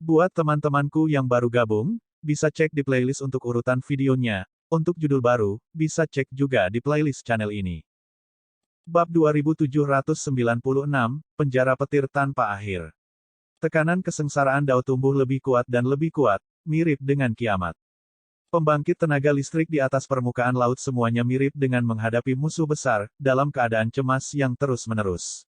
Buat teman-temanku yang baru gabung, bisa cek di playlist untuk urutan videonya. Untuk judul baru, bisa cek juga di playlist channel ini. Bab 2796, Penjara Petir Tanpa Akhir. Tekanan kesengsaraan Dao tumbuh lebih kuat dan lebih kuat, mirip dengan kiamat. Pembangkit tenaga listrik di atas permukaan laut semuanya mirip dengan menghadapi musuh besar, dalam keadaan cemas yang terus-menerus.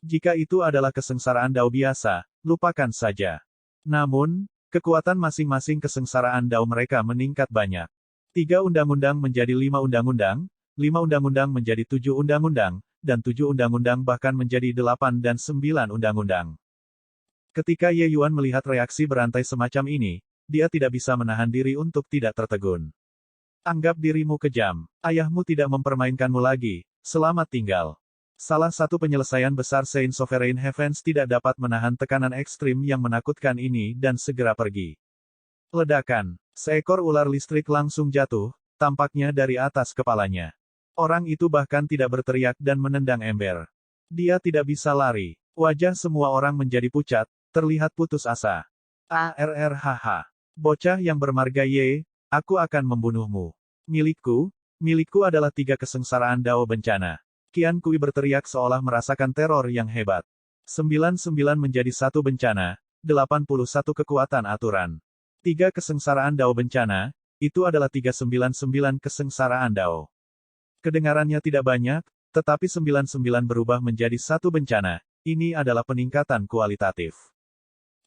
Jika itu adalah kesengsaraan Dao biasa, lupakan saja. Namun, kekuatan masing-masing kesengsaraan Dao mereka meningkat banyak. 3 undang-undang menjadi 5 undang-undang, 5 undang-undang menjadi 7 undang-undang, dan 7 undang-undang bahkan menjadi 8 dan 9 undang-undang. Ketika Ye Yuan melihat reaksi berantai semacam ini, dia tidak bisa menahan diri untuk tidak tertegun. Anggap dirimu kejam. Ayahmu tidak mempermainkanmu lagi. Selamat tinggal. Salah satu penyelesaian besar Saint Sovereign Heavens tidak dapat menahan tekanan ekstrim yang menakutkan ini dan segera pergi. Ledakan. Seekor ular listrik langsung jatuh, tampaknya dari atas kepalanya. Orang itu bahkan tidak berteriak dan menendang ember. Dia tidak bisa lari. Wajah semua orang menjadi pucat, terlihat putus asa. Arrrhh. Bocah yang bermarga Ye, aku akan membunuhmu. Milikku adalah 3 kesengsaraan Dao bencana. Qian Kui berteriak seolah merasakan teror yang hebat. 99 menjadi 1 bencana, 81 kekuatan aturan. 3 kesengsaraan Dao bencana, itu adalah 399 kesengsaraan Dao. Kedengarannya tidak banyak, tetapi 99 berubah menjadi 1 bencana, ini adalah peningkatan kualitatif.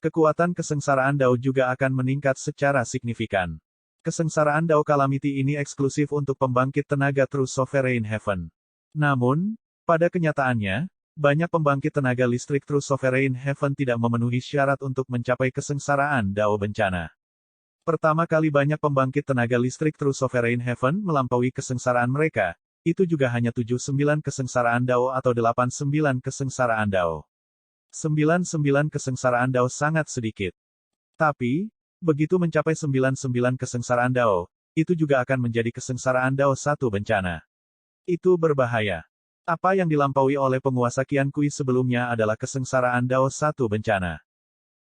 Kekuatan kesengsaraan Dao juga akan meningkat secara signifikan. Kesengsaraan Dao Calamity ini eksklusif untuk pembangkit tenaga True Sovereign Heaven. Namun, pada kenyataannya, banyak pembangkit tenaga listrik True Sovereign Heaven tidak memenuhi syarat untuk mencapai kesengsaraan Dao bencana. Pertama kali banyak pembangkit tenaga listrik True Sovereign Heaven melampaui kesengsaraan mereka, itu juga hanya 79 kesengsaraan Dao atau 89 kesengsaraan Dao. 99 kesengsaraan Dao sangat sedikit. Tapi, begitu mencapai 99 kesengsaraan Dao, itu juga akan menjadi kesengsaraan Dao 1 bencana. Itu berbahaya. Apa yang dilampaui oleh penguasa Qian Kui sebelumnya adalah kesengsaraan Dao 1 bencana.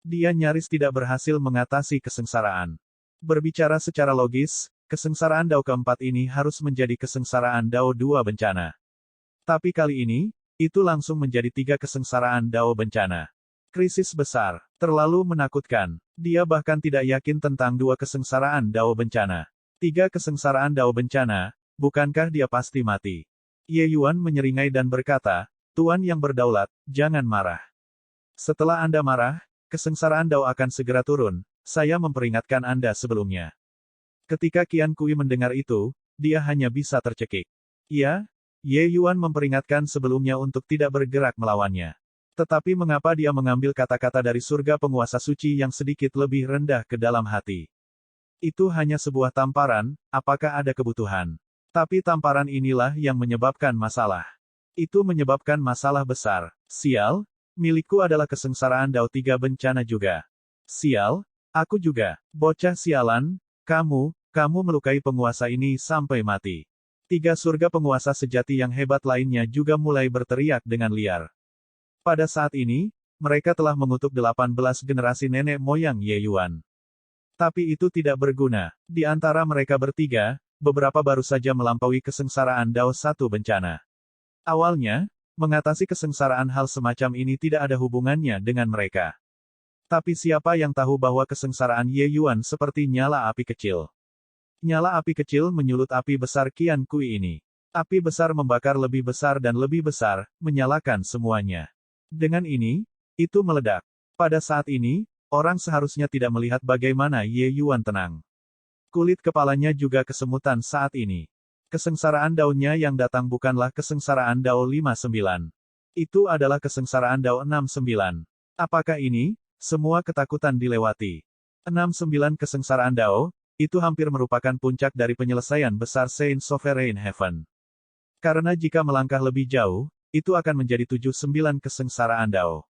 Dia nyaris tidak berhasil mengatasi kesengsaraan. Berbicara secara logis, kesengsaraan Dao keempat ini harus menjadi kesengsaraan Dao 2 bencana. Tapi kali ini, itu langsung menjadi 3 kesengsaraan Dao bencana. Krisis besar, terlalu menakutkan. Dia bahkan tidak yakin tentang 2 kesengsaraan Dao bencana. 3 kesengsaraan Dao bencana, bukankah dia pasti mati? Ye Yuan menyeringai dan berkata, Tuan yang berdaulat, jangan marah. Setelah Anda marah, kesengsaraan Dao akan segera turun, saya memperingatkan Anda sebelumnya. Ketika Qian Kui mendengar itu, dia hanya bisa tercekik. Iya, Ye Yuan memperingatkan sebelumnya untuk tidak bergerak melawannya. Tetapi mengapa dia mengambil kata-kata dari surga penguasa suci yang sedikit lebih rendah ke dalam hati? Itu hanya sebuah tamparan, apakah ada kebutuhan? Tapi tamparan inilah yang menyebabkan masalah. Itu menyebabkan masalah besar. Sial, milikku adalah kesengsaraan Dao 3 bencana juga. Sial, aku juga. Bocah sialan, kamu melukai penguasa ini sampai mati. 3 surga penguasa sejati yang hebat lainnya juga mulai berteriak dengan liar. Pada saat ini, mereka telah mengutuk 18 generasi nenek moyang Ye Yuan. Tapi itu tidak berguna. Di antara mereka bertiga, beberapa baru saja melampaui kesengsaraan Dao 1 bencana. Awalnya, mengatasi kesengsaraan hal semacam ini tidak ada hubungannya dengan mereka. Tapi siapa yang tahu bahwa kesengsaraan Ye Yuan seperti nyala api kecil. Nyala api kecil menyulut api besar Qian Kui ini. Api besar membakar lebih besar dan lebih besar, menyalakan semuanya. Dengan ini, itu meledak. Pada saat ini, orang seharusnya tidak melihat bagaimana Ye Yuan tenang. Kulit kepalanya juga kesemutan saat ini. Kesengsaraan Dao-nya yang datang bukanlah kesengsaraan Dao 59. Itu adalah kesengsaraan Dao 69. Apakah ini? Semua ketakutan dilewati. 69 kesengsaraan Dao, itu hampir merupakan puncak dari penyelesaian besar Saint Sovereign Heaven. Karena jika melangkah lebih jauh, itu akan menjadi 79 kesengsaraan Dao.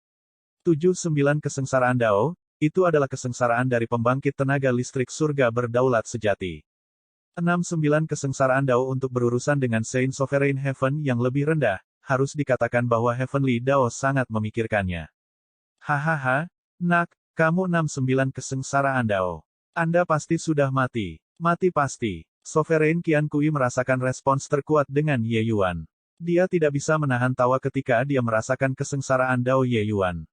79 kesengsaraan Dao, itu adalah kesengsaraan dari pembangkit tenaga listrik surga berdaulat sejati. 69 kesengsaraan Dao untuk berurusan dengan Saint Sovereign Heaven yang lebih rendah, harus dikatakan bahwa Heavenly Dao sangat memikirkannya. Hahaha, nak, Kamu 69 kesengsaraan Dao. Anda pasti sudah mati. Mati pasti. Sovereign Qian Kui merasakan respons terkuat dengan Ye Yuan. Dia tidak bisa menahan tawa ketika dia merasakan kesengsaraan Dao Ye Yuan.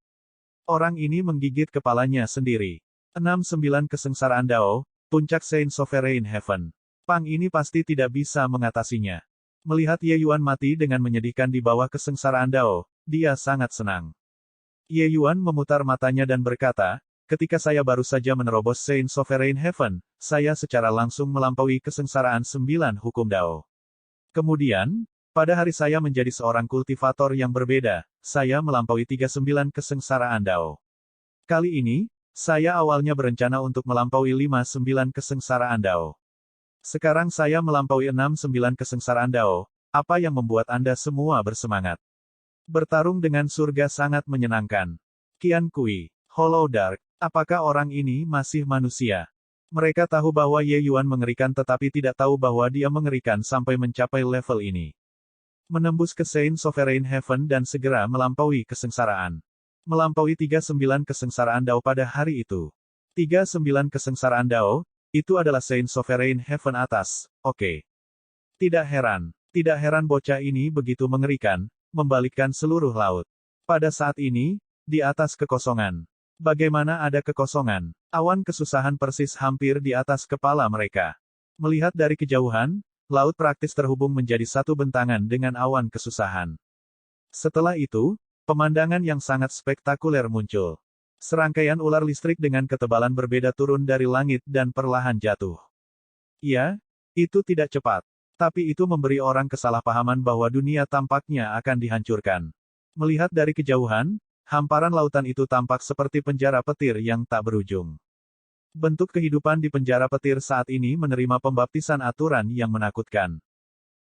Orang ini menggigit kepalanya sendiri. 69 kesengsaraan Dao, puncak Saint Sovereign Heaven. Pang ini pasti tidak bisa mengatasinya. Melihat Ye Yuan mati dengan menyedihkan di bawah kesengsaraan Dao, dia sangat senang. Ye Yuan memutar matanya dan berkata, ketika saya baru saja menerobos Saint Sovereign Heaven, saya secara langsung melampaui kesengsaraan 9 hukum Dao. Kemudian, pada hari saya menjadi seorang kultivator yang berbeda, saya melampaui 39 kesengsaraan Dao. Kali ini, saya awalnya berencana untuk melampaui 59 kesengsaraan Dao. Sekarang saya melampaui 69 kesengsaraan Dao, apa yang membuat Anda semua bersemangat? Bertarung dengan surga sangat menyenangkan. Qian Kui, Hollow Dark, apakah orang ini masih manusia? Mereka tahu bahwa Ye Yuan mengerikan tetapi tidak tahu bahwa dia mengerikan sampai mencapai level ini. Menembus ke Saint Sovereign Heaven dan segera melampaui kesengsaraan. Melampaui 39 kesengsaraan Dao pada hari itu. 39 kesengsaraan Dao, itu adalah Saint Sovereign Heaven atas, oke. Tidak heran bocah ini begitu mengerikan, membalikkan seluruh laut. Pada saat ini, di atas kekosongan. Bagaimana ada kekosongan? Awan kesusahan persis hampir di atas kepala mereka. Melihat dari kejauhan, laut praktis terhubung menjadi satu bentangan dengan awan kesusahan. Setelah itu, pemandangan yang sangat spektakuler muncul. Serangkaian ular listrik dengan ketebalan berbeda turun dari langit dan perlahan jatuh. Ya, itu tidak cepat. Tapi itu memberi orang kesalahpahaman bahwa dunia tampaknya akan dihancurkan. Melihat dari kejauhan, hamparan lautan itu tampak seperti penjara petir yang tak berujung. Bentuk kehidupan di penjara petir saat ini menerima pembaptisan aturan yang menakutkan.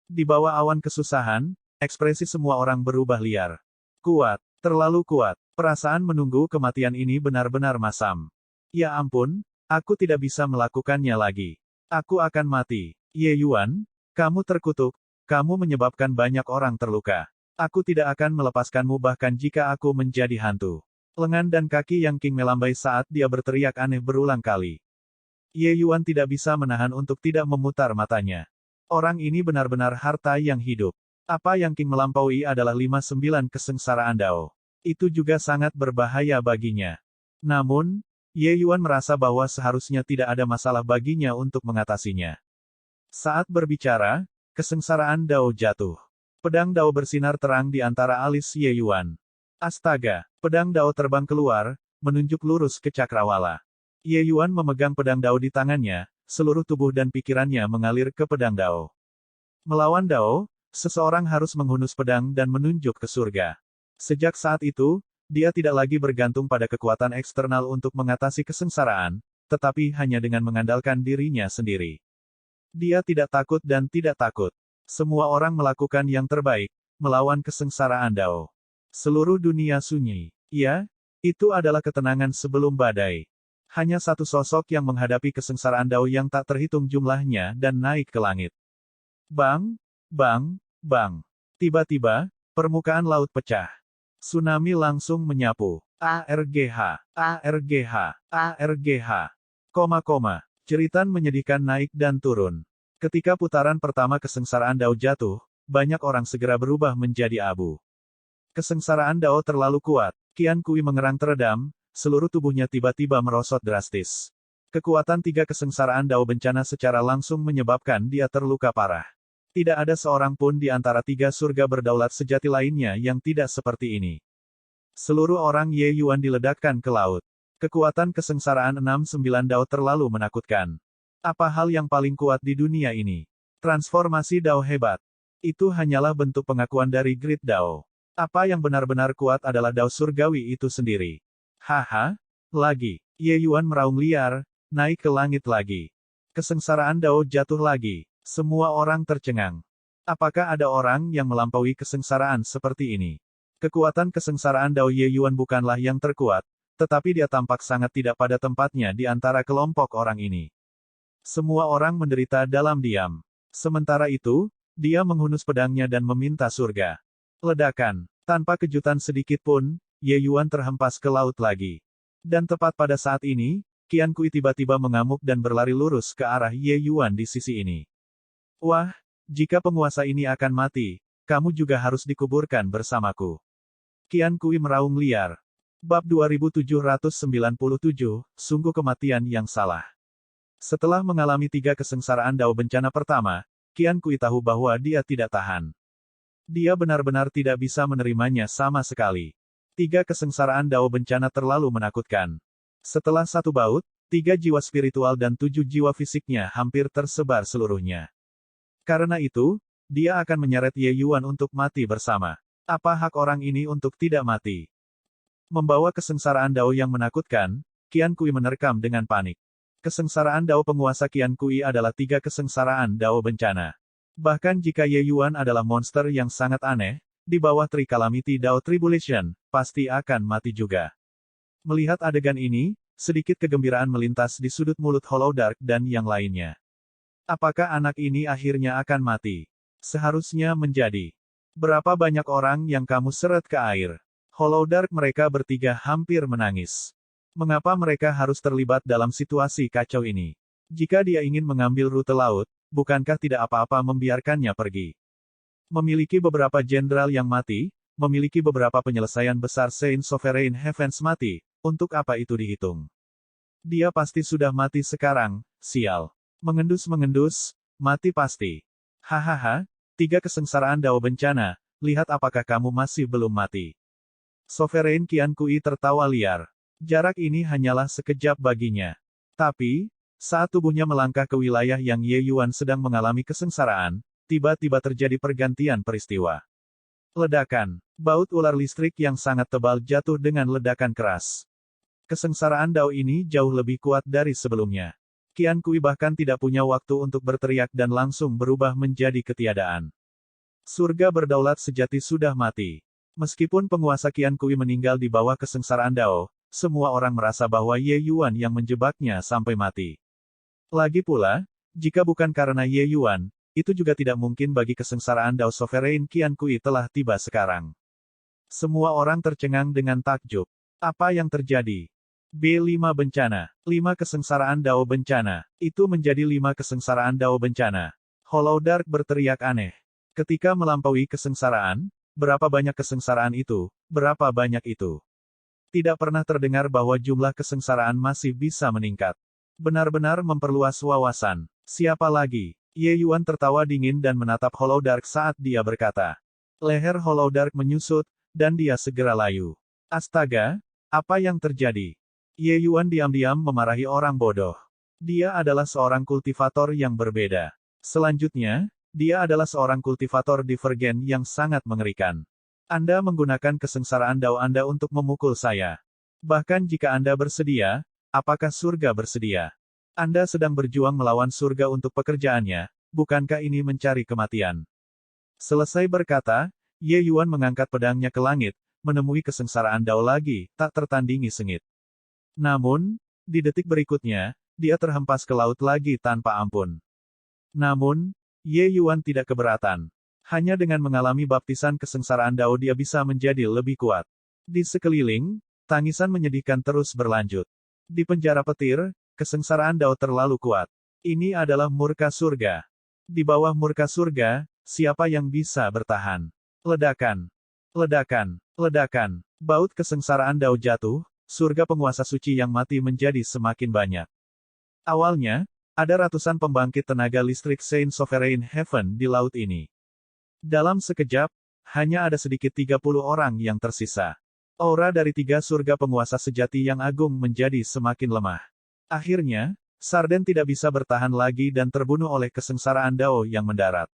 Di bawah awan kesusahan, ekspresi semua orang berubah liar. Kuat, terlalu kuat. Perasaan menunggu kematian ini benar-benar masam. Ya ampun, aku tidak bisa melakukannya lagi. Aku akan mati. Ye Yuan, kamu terkutuk, kamu menyebabkan banyak orang terluka. Aku tidak akan melepaskanmu bahkan jika aku menjadi hantu. Lengan dan kaki yang King melambai saat dia berteriak aneh berulang kali. Ye Yuan tidak bisa menahan untuk tidak memutar matanya. Orang ini benar-benar harta yang hidup. Apa yang King melampaui adalah 59 kesengsaraan Dao. Itu juga sangat berbahaya baginya. Namun, Ye Yuan merasa bahwa seharusnya tidak ada masalah baginya untuk mengatasinya. Saat berbicara, kesengsaraan Dao jatuh. Pedang Dao bersinar terang di antara alis Ye Yuan. Astaga, pedang Dao terbang keluar, menunjuk lurus ke cakrawala. Ye Yuan memegang pedang Dao di tangannya, seluruh tubuh dan pikirannya mengalir ke pedang Dao. Melawan Dao, seseorang harus menghunus pedang dan menunjuk ke surga. Sejak saat itu, dia tidak lagi bergantung pada kekuatan eksternal untuk mengatasi kesengsaraan, tetapi hanya dengan mengandalkan dirinya sendiri. Dia tidak takut dan tidak takut. Semua orang melakukan yang terbaik, melawan kesengsaraan Dao. Seluruh dunia sunyi. Ya, itu adalah ketenangan sebelum badai. Hanya satu sosok yang menghadapi kesengsaraan Dao yang tak terhitung jumlahnya dan naik ke langit. Bang, bang, bang. Tiba-tiba, permukaan laut pecah. Tsunami langsung menyapu. ARGH, ARGH, ARGH. Koma. Jeritan menyedihkan naik dan turun. Ketika putaran pertama kesengsaraan Dao jatuh, banyak orang segera berubah menjadi abu. Kesengsaraan Dao terlalu kuat. Qian Kui mengerang teredam, seluruh tubuhnya tiba-tiba merosot drastis. Kekuatan 3 kesengsaraan Dao bencana secara langsung menyebabkan dia terluka parah. Tidak ada seorang pun di antara 3 surga berdaulat sejati lainnya yang tidak seperti ini. Seluruh orang Ye Yuan diledakkan ke laut. Kekuatan kesengsaraan 69 Dao terlalu menakutkan. Apa hal yang paling kuat di dunia ini? Transformasi Dao hebat. Itu hanyalah bentuk pengakuan dari Great Dao. Apa yang benar-benar kuat adalah Dao surgawi itu sendiri. Haha, lagi. Ye Yuan meraung liar, naik ke langit lagi. Kesengsaraan Dao jatuh lagi. Semua orang tercengang. Apakah ada orang yang melampaui kesengsaraan seperti ini? Kekuatan kesengsaraan Dao Ye Yuan bukanlah yang terkuat, tetapi dia tampak sangat tidak pada tempatnya di antara kelompok orang ini. Semua orang menderita dalam diam. Sementara itu, dia menghunus pedangnya dan meminta surga. Ledakan. Tanpa kejutan sedikit pun, Ye Yuan terhempas ke laut lagi. Dan tepat pada saat ini, Qian Kui tiba-tiba mengamuk dan berlari lurus ke arah Ye Yuan di sisi ini. Wah, jika penguasa ini akan mati, kamu juga harus dikuburkan bersamaku. Qian Kui meraung liar. Bab 2797, sungguh kematian yang salah. Setelah mengalami 3 kesengsaraan dao bencana pertama, Qian Kui tahu bahwa dia tidak tahan. Dia benar-benar tidak bisa menerimanya sama sekali. 3 kesengsaraan dao bencana terlalu menakutkan. Setelah 1 baut, 3 jiwa spiritual dan 7 jiwa fisiknya hampir tersebar seluruhnya. Karena itu, dia akan menyeret Ye Yuan untuk mati bersama. Apa hak orang ini untuk tidak mati? Membawa kesengsaraan dao yang menakutkan, Qian Kui menerkam dengan panik. Kesengsaraan dao penguasa Qian Kui adalah 3 kesengsaraan dao bencana. Bahkan jika Ye Yuan adalah monster yang sangat aneh, di bawah Tri Calamity Dao Tribulation, pasti akan mati juga. Melihat adegan ini, sedikit kegembiraan melintas di sudut mulut Hollow Dark dan yang lainnya. Apakah anak ini akhirnya akan mati? Seharusnya menjadi. Berapa banyak orang yang kamu seret ke air? Hollow Dark mereka bertiga hampir menangis. Mengapa mereka harus terlibat dalam situasi kacau ini? Jika dia ingin mengambil rute laut, bukankah tidak apa-apa membiarkannya pergi? Memiliki beberapa jenderal yang mati, memiliki beberapa penyelesaian besar Saint Sovereign Heavens mati, untuk apa itu dihitung? Dia pasti sudah mati sekarang, sial. Mengendus-mengendus, mati pasti. Hahaha, 3 kesengsaraan dao bencana, lihat apakah kamu masih belum mati. Sovereign Qian Kui tertawa liar. Jarak ini hanyalah sekejap baginya. Tapi, saat tubuhnya melangkah ke wilayah yang Ye Yuan sedang mengalami kesengsaraan, tiba-tiba terjadi pergantian peristiwa. Ledakan. Baut ular listrik yang sangat tebal jatuh dengan ledakan keras. Kesengsaraan dao ini jauh lebih kuat dari sebelumnya. Qian Kui bahkan tidak punya waktu untuk berteriak dan langsung berubah menjadi ketiadaan. Surga berdaulat sejati sudah mati. Meskipun penguasa Qian Kui meninggal di bawah kesengsaraan dao, semua orang merasa bahwa Ye Yuan yang menjebaknya sampai mati. Lagi pula, jika bukan karena Ye Yuan, itu juga tidak mungkin bagi kesengsaraan dao Sovereign Qian Kui telah tiba sekarang. Semua orang tercengang dengan takjub. Apa yang terjadi? B5 bencana. 5 kesengsaraan dao bencana. Itu menjadi 5 kesengsaraan dao bencana. Hollow Dark berteriak aneh. Ketika melampaui kesengsaraan, berapa banyak kesengsaraan itu? Berapa banyak itu? Tidak pernah terdengar bahwa jumlah kesengsaraan masih bisa meningkat. Benar-benar memperluas wawasan. Siapa lagi? Ye Yuan tertawa dingin dan menatap Hollow Dark saat dia berkata. Leher Hollow Dark menyusut, dan dia segera layu. Astaga, apa yang terjadi? Ye Yuan diam-diam memarahi orang bodoh. Dia adalah seorang kultivator yang berbeda. Selanjutnya, dia adalah seorang kultivator divergen yang sangat mengerikan. Anda menggunakan kesengsaraan dao Anda untuk memukul saya. Bahkan jika Anda bersedia, apakah surga bersedia? Anda sedang berjuang melawan surga untuk pekerjaannya, bukankah ini mencari kematian? Selesai berkata, Ye Yuan mengangkat pedangnya ke langit, menemui kesengsaraan dao lagi, tak tertandingi sengit. Namun, di detik berikutnya, dia terhempas ke laut lagi tanpa ampun. Namun, Ye Yuan tidak keberatan. Hanya dengan mengalami baptisan kesengsaraan dao dia bisa menjadi lebih kuat. Di sekeliling, tangisan menyedihkan terus berlanjut. Di penjara petir, kesengsaraan dao terlalu kuat. Ini adalah murka surga. Di bawah murka surga, siapa yang bisa bertahan? Ledakan. Ledakan. Ledakan. Baut kesengsaraan dao jatuh, surga penguasa suci yang mati menjadi semakin banyak. Awalnya, ada ratusan pembangkit tenaga listrik Saint Sovereign Heaven di laut ini. Dalam sekejap, hanya ada sedikit 30 orang yang tersisa. Aura dari 3 surga penguasa sejati yang agung menjadi semakin lemah. Akhirnya, Sarden tidak bisa bertahan lagi dan terbunuh oleh kesengsaraan dao yang mendarat.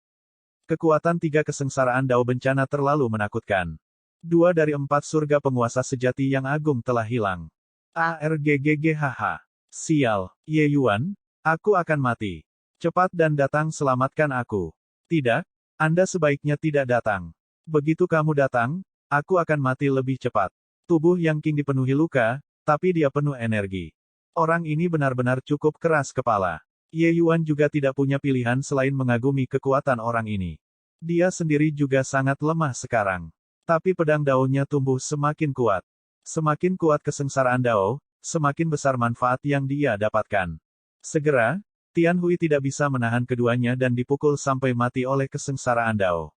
Kekuatan 3 kesengsaraan dao bencana terlalu menakutkan. 2 dari 4 surga penguasa sejati yang agung telah hilang. ARGGGHH. Sial, Ye Yuan, aku akan mati. Cepat dan datang selamatkan aku. Tidak, Anda sebaiknya tidak datang. Begitu kamu datang, aku akan mati lebih cepat. Tubuh Yang King dipenuhi luka, tapi dia penuh energi. Orang ini benar-benar cukup keras kepala. Ye Yuan juga tidak punya pilihan selain mengagumi kekuatan orang ini. Dia sendiri juga sangat lemah sekarang. Tapi pedang daunnya tumbuh semakin kuat. Semakin kuat kesengsaraan dao, semakin besar manfaat yang dia dapatkan. Segera, Tian Hui tidak bisa menahan keduanya dan dipukul sampai mati oleh kesengsaraan Dao.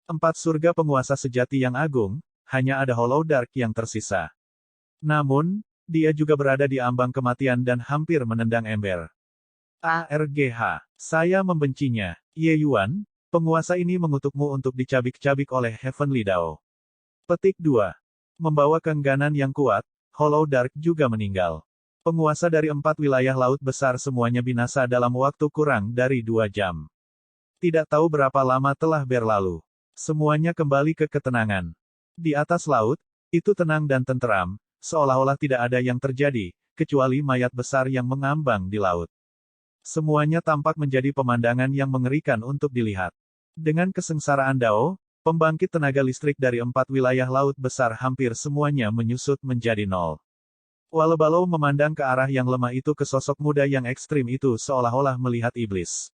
4 surga penguasa sejati yang agung, hanya ada Hollow Dark yang tersisa. Namun, dia juga berada di ambang kematian dan hampir menendang ember. ARGH. Saya membencinya. Ye Yuan, penguasa ini mengutukmu untuk dicabik-cabik oleh Heavenly Dao. Petik 2. Membawa keengganan yang kuat, Hollow Dark juga meninggal. Penguasa dari 4 wilayah laut besar semuanya binasa dalam waktu kurang dari 2 jam. Tidak tahu berapa lama telah berlalu. Semuanya kembali ke ketenangan. Di atas laut, itu tenang dan tenteram, seolah-olah tidak ada yang terjadi, kecuali mayat besar yang mengambang di laut. Semuanya tampak menjadi pemandangan yang mengerikan untuk dilihat. Dengan kesengsaraan Dao, pembangkit tenaga listrik dari 4 wilayah laut besar hampir semuanya menyusut menjadi nol. Walebalou memandang ke arah yang lemah itu ke sosok muda yang ekstrim itu seolah-olah melihat iblis.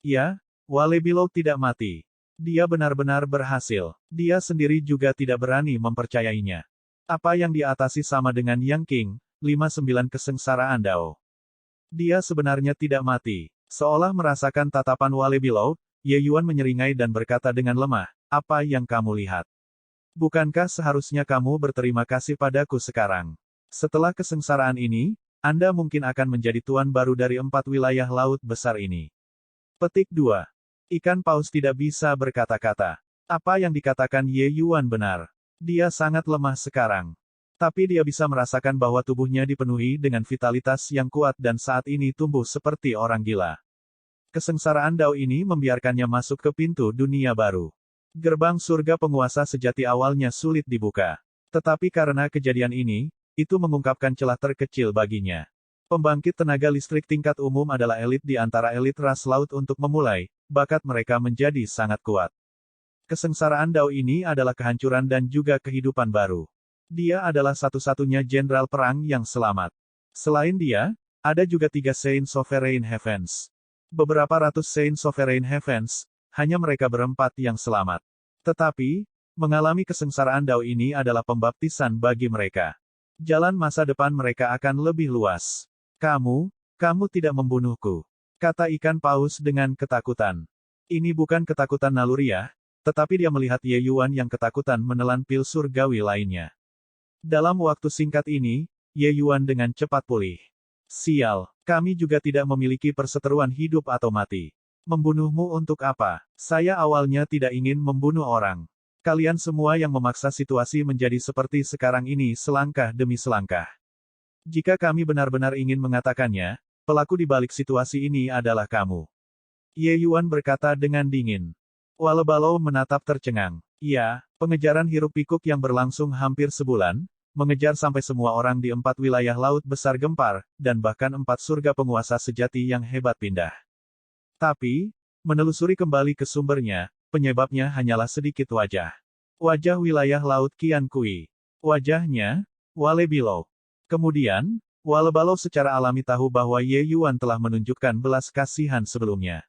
Ya, Walebalou tidak mati. Dia benar-benar berhasil. Dia sendiri juga tidak berani mempercayainya. Apa yang diatasi sama dengan Yang King, 59 kesengsaraan Dao. Dia sebenarnya tidak mati. Seolah merasakan tatapan Walebalou, Ye Yuan menyeringai dan berkata dengan lemah, "Apa yang kamu lihat? Bukankah seharusnya kamu berterima kasih padaku sekarang? Setelah kesengsaraan ini, Anda mungkin akan menjadi tuan baru dari 4 wilayah laut besar ini." Petik 2. Ikan paus tidak bisa berkata-kata. Apa yang dikatakan Ye Yuan benar. Dia sangat lemah sekarang. Tapi dia bisa merasakan bahwa tubuhnya dipenuhi dengan vitalitas yang kuat dan saat ini tumbuh seperti orang gila. Kesengsaraan Dao ini membiarkannya masuk ke pintu dunia baru. Gerbang surga penguasa sejati awalnya sulit dibuka. Tetapi karena kejadian ini, itu mengungkapkan celah terkecil baginya. Pembangkit tenaga listrik tingkat umum adalah elit di antara elit ras laut untuk memulai, bakat mereka menjadi sangat kuat. Kesengsaraan Dao ini adalah kehancuran dan juga kehidupan baru. Dia adalah satu-satunya jenderal perang yang selamat. Selain dia, ada juga 3 Saint Sovereign Heavens. Beberapa ratus Saint Sovereign Heavens, hanya mereka berempat yang selamat. Tetapi, mengalami kesengsaraan Dao ini adalah pembaptisan bagi mereka. Jalan masa depan mereka akan lebih luas. Kamu tidak membunuhku, kata ikan paus dengan ketakutan. Ini bukan ketakutan naluriah, tetapi dia melihat Ye Yuan yang ketakutan menelan pil surgawi lainnya. Dalam waktu singkat ini, Ye Yuan dengan cepat pulih. Sial, kami juga tidak memiliki perseteruan hidup atau mati. Membunuhmu untuk apa? Saya awalnya tidak ingin membunuh orang. Kalian semua yang memaksa situasi menjadi seperti sekarang ini selangkah demi selangkah. Jika kami benar-benar ingin mengatakannya, pelaku di balik situasi ini adalah kamu. Ye Yuan berkata dengan dingin. Walebalou menatap tercengang. Iya, pengejaran hiruk-pikuk yang berlangsung hampir sebulan, mengejar sampai semua orang di 4 wilayah laut besar gempar, dan bahkan 4 surga penguasa sejati yang hebat pindah. Tapi, menelusuri kembali ke sumbernya, penyebabnya hanyalah sedikit wajah. Wajah wilayah laut Qian Kui. Wajahnya, Walebalou. Kemudian, Walebalou secara alami tahu bahwa Ye Yuan telah menunjukkan belas kasihan sebelumnya.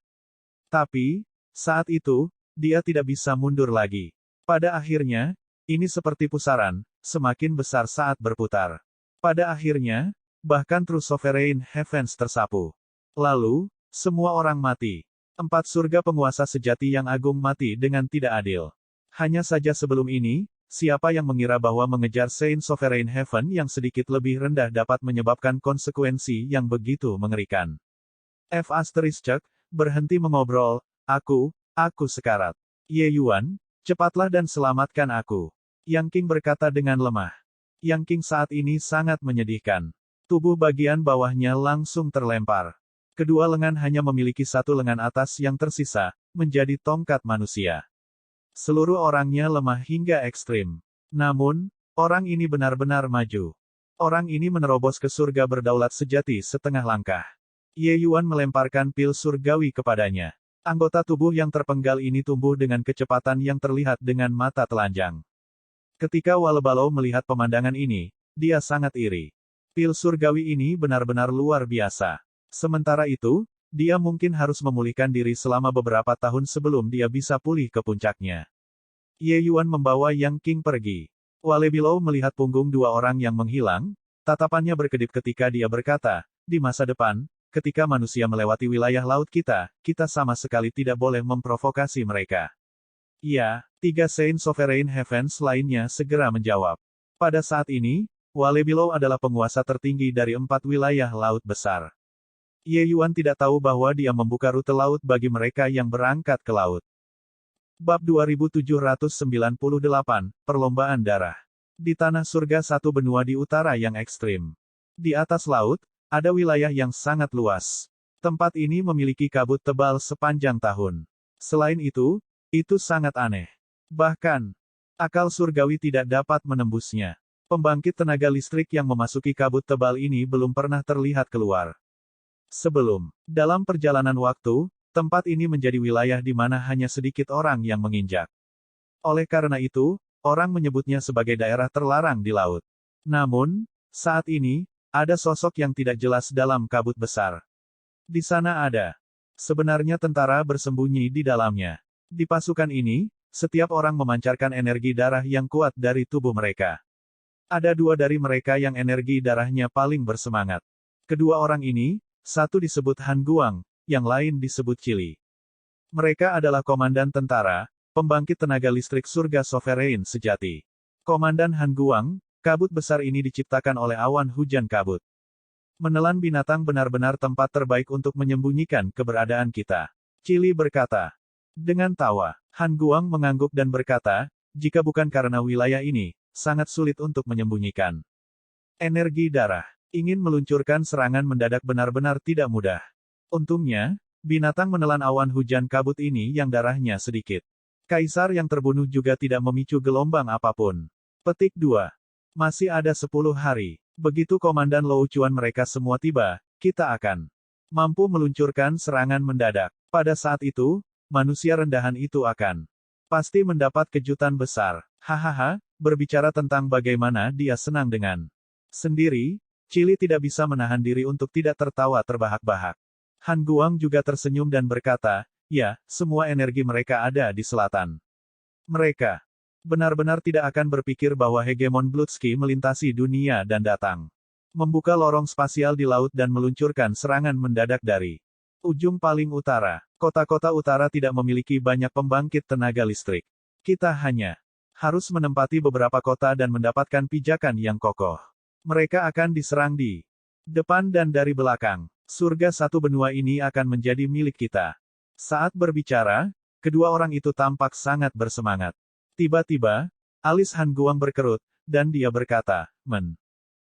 Tapi, saat itu, dia tidak bisa mundur lagi. Pada akhirnya, ini seperti pusaran, semakin besar saat berputar. Pada akhirnya, bahkan True Sovereign Heavens tersapu. Lalu, semua orang mati. 4 surga penguasa sejati yang agung mati dengan tidak adil. Hanya saja sebelum ini, siapa yang mengira bahwa mengejar Saint Sovereign Heaven yang sedikit lebih rendah dapat menyebabkan konsekuensi yang begitu mengerikan. Berhenti mengobrol, aku sekarat. Ye Yuan, cepatlah dan selamatkan aku. Yang King berkata dengan lemah. Yang King saat ini sangat menyedihkan. Tubuh bagian bawahnya langsung terlempar. Kedua lengan hanya memiliki satu lengan atas yang tersisa, menjadi tongkat manusia. Seluruh orangnya lemah hingga ekstrim. Namun, orang ini benar-benar maju. Orang ini menerobos ke surga berdaulat sejati setengah langkah. Ye Yuan melemparkan pil surgawi kepadanya. Anggota tubuh yang terpenggal ini tumbuh dengan kecepatan yang terlihat dengan mata telanjang. Ketika Walebalou melihat pemandangan ini, dia sangat iri. Pil surgawi ini benar-benar luar biasa. Sementara itu, dia mungkin harus memulihkan diri selama beberapa tahun sebelum dia bisa pulih ke puncaknya. Ye Yuan membawa Yang King pergi. Walebalou melihat punggung 2 orang yang menghilang, Tatapannya berkedip ketika dia berkata, di masa depan, ketika manusia melewati wilayah laut kita, kita sama sekali tidak boleh memprovokasi mereka. Iya, 3 Saint Sovereign Heavens lainnya segera menjawab. Pada saat ini, Wale Below adalah penguasa tertinggi dari 4 wilayah laut besar. Ye Yuan tidak tahu bahwa dia membuka rute laut bagi mereka yang berangkat ke laut. Bab 2798, Perlombaan Darah. Di tanah surga satu benua di utara yang ekstrim. Di atas laut, ada wilayah yang sangat luas. Tempat ini memiliki kabut tebal sepanjang tahun. Selain itu sangat aneh. Bahkan, akal surgawi tidak dapat menembusnya. Pembangkit tenaga listrik yang memasuki kabut tebal ini belum pernah terlihat keluar. Sebelum, dalam perjalanan waktu, tempat ini menjadi wilayah di mana hanya sedikit orang yang menginjak. Oleh karena itu, orang menyebutnya sebagai daerah terlarang di laut. Namun, saat ini, ada sosok yang tidak jelas dalam kabut besar. Di sana ada. Sebenarnya tentara bersembunyi di dalamnya. Di pasukan ini, setiap orang memancarkan energi darah yang kuat dari tubuh mereka. Ada 2 dari mereka yang energi darahnya paling bersemangat. Kedua orang ini, satu disebut Han Guang, yang lain disebut Chili. Mereka adalah komandan tentara, pembangkit tenaga listrik surga Sovereign sejati. Komandan Han Guang, kabut besar ini diciptakan oleh awan hujan kabut. Menelan binatang benar-benar tempat terbaik untuk menyembunyikan keberadaan kita. Chili berkata. Dengan tawa, Han Guang mengangguk dan berkata, jika bukan karena wilayah ini, sangat sulit untuk menyembunyikan. Energi darah. Ingin meluncurkan serangan mendadak benar-benar tidak mudah. Untungnya, binatang menelan awan hujan kabut ini yang darahnya sedikit. Kaisar yang terbunuh juga tidak memicu gelombang apapun. Petik 2. Masih ada 10 hari. Begitu Komandan Lou Chuan mereka semua tiba, kita akan mampu meluncurkan serangan mendadak. Pada saat itu, manusia rendahan itu akan pasti mendapat kejutan besar. Hahaha, berbicara tentang bagaimana dia senang dengan sendiri, Chili tidak bisa menahan diri untuk tidak tertawa terbahak-bahak. Han Guang juga tersenyum dan berkata, ya, semua energi mereka ada di selatan. Mereka benar-benar tidak akan berpikir bahwa hegemon Bloodsky melintasi dunia dan datang. Membuka lorong spasial di laut dan meluncurkan serangan mendadak dari ujung paling utara. Kota-kota utara tidak memiliki banyak pembangkit tenaga listrik. Kita hanya harus menempati beberapa kota dan mendapatkan pijakan yang kokoh. Mereka akan diserang di depan dan dari belakang. Surga satu benua ini akan menjadi milik kita. Saat berbicara, kedua orang itu tampak sangat bersemangat. Tiba-tiba, alis Han Guang berkerut, dan dia berkata,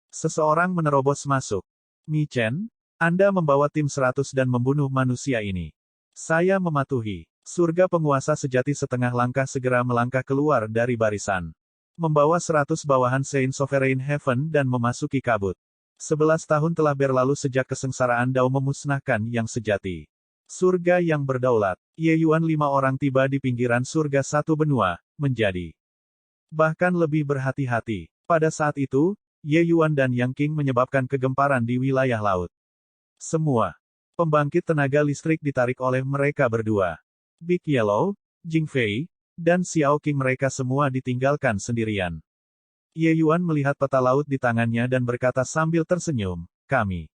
Seseorang menerobos masuk. Mi Chen, Anda membawa tim 100 dan membunuh manusia ini. Saya mematuhi. Surga penguasa sejati setengah langkah segera melangkah keluar dari barisan. Membawa 100 bawahan Saint Sovereign Heaven dan memasuki kabut. 11 tahun telah berlalu sejak kesengsaraan Dao memusnahkan yang sejati. Surga yang berdaulat. Ye Yuan 5 orang tiba di pinggiran surga satu benua, menjadi bahkan lebih berhati-hati. Pada saat itu, Ye Yuan dan Yang Qing menyebabkan kegemparan di wilayah laut. Semua pembangkit tenaga listrik ditarik oleh mereka berdua. Big Yellow, Jing Fei, dan Xiao Qing mereka semua ditinggalkan sendirian. Ye Yuan melihat peta laut di tangannya dan berkata sambil tersenyum, kami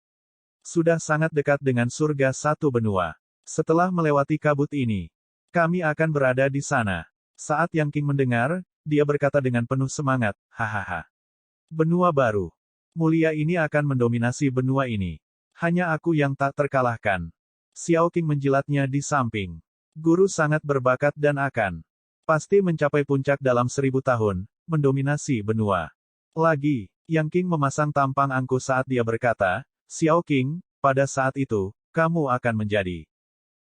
sudah sangat dekat dengan surga satu benua. Setelah melewati kabut ini, kami akan berada di sana. Saat Yang Qing mendengar, dia berkata dengan penuh semangat, hahaha. Benua baru. Mulia ini akan mendominasi benua ini. Hanya aku yang tak terkalahkan. Xiao Qing menjilatnya di samping. Guru sangat berbakat dan akan pasti mencapai puncak dalam 1000 tahun, mendominasi benua. Lagi, Yang Qing memasang tampang angkuh saat dia berkata, Xiao Qing, pada saat itu, kamu akan menjadi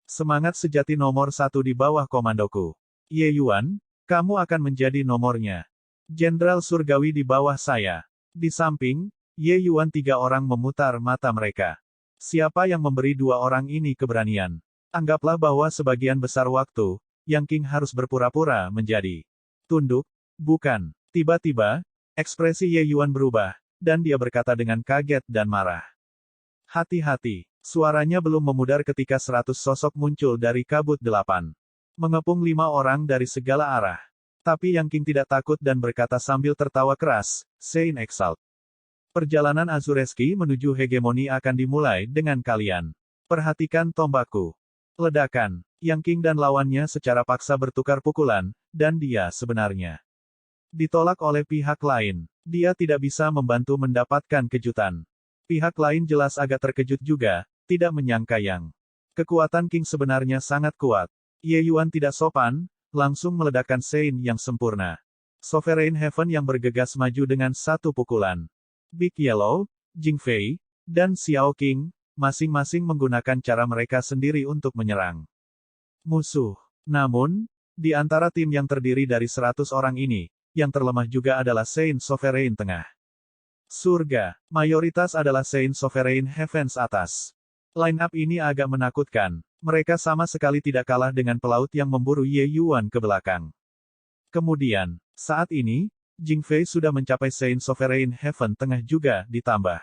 semangat sejati nomor 1 di bawah komandoku. Ye Yuan, kamu akan menjadi nomornya. Jenderal surgawi di bawah saya. Di samping, Ye Yuan 3 orang memutar mata mereka. Siapa yang memberi 2 orang ini keberanian? Anggaplah bahwa sebagian besar waktu, Yang Qing harus berpura-pura menjadi tunduk, bukan. Tiba-tiba, ekspresi Ye Yuan berubah, dan dia berkata dengan kaget dan marah. Hati-hati, suaranya belum memudar ketika 100 sosok muncul dari kabut 8. Mengepung 5 orang dari segala arah. Tapi Yang Qing tidak takut dan berkata sambil tertawa keras, Saint Exalt. Perjalanan Azureski menuju hegemoni akan dimulai dengan kalian. Perhatikan tombakku. Ledakan. Yang King dan lawannya secara paksa bertukar pukulan, dan dia sebenarnya ditolak oleh pihak lain. Dia tidak bisa membantu mendapatkan kejutan. Pihak lain jelas agak terkejut juga, tidak menyangka yang kekuatan King sebenarnya sangat kuat. Ye Yuan tidak sopan, langsung meledakkan Sein yang sempurna. Sovereign Heaven yang bergegas maju dengan satu pukulan. Big Yellow, Jing Fei, dan Xiao King, masing-masing menggunakan cara mereka sendiri untuk menyerang musuh. Namun, di antara tim yang terdiri dari 100 orang ini, yang terlemah juga adalah Saint Sovereign Tengah. Surga, mayoritas adalah Saint Sovereign Heavens atas. Line up ini agak menakutkan, mereka sama sekali tidak kalah dengan pelaut yang memburu Ye Yuan ke belakang. Kemudian, saat ini, Jing Fei sudah mencapai Saint Sovereign Heaven Tengah juga ditambah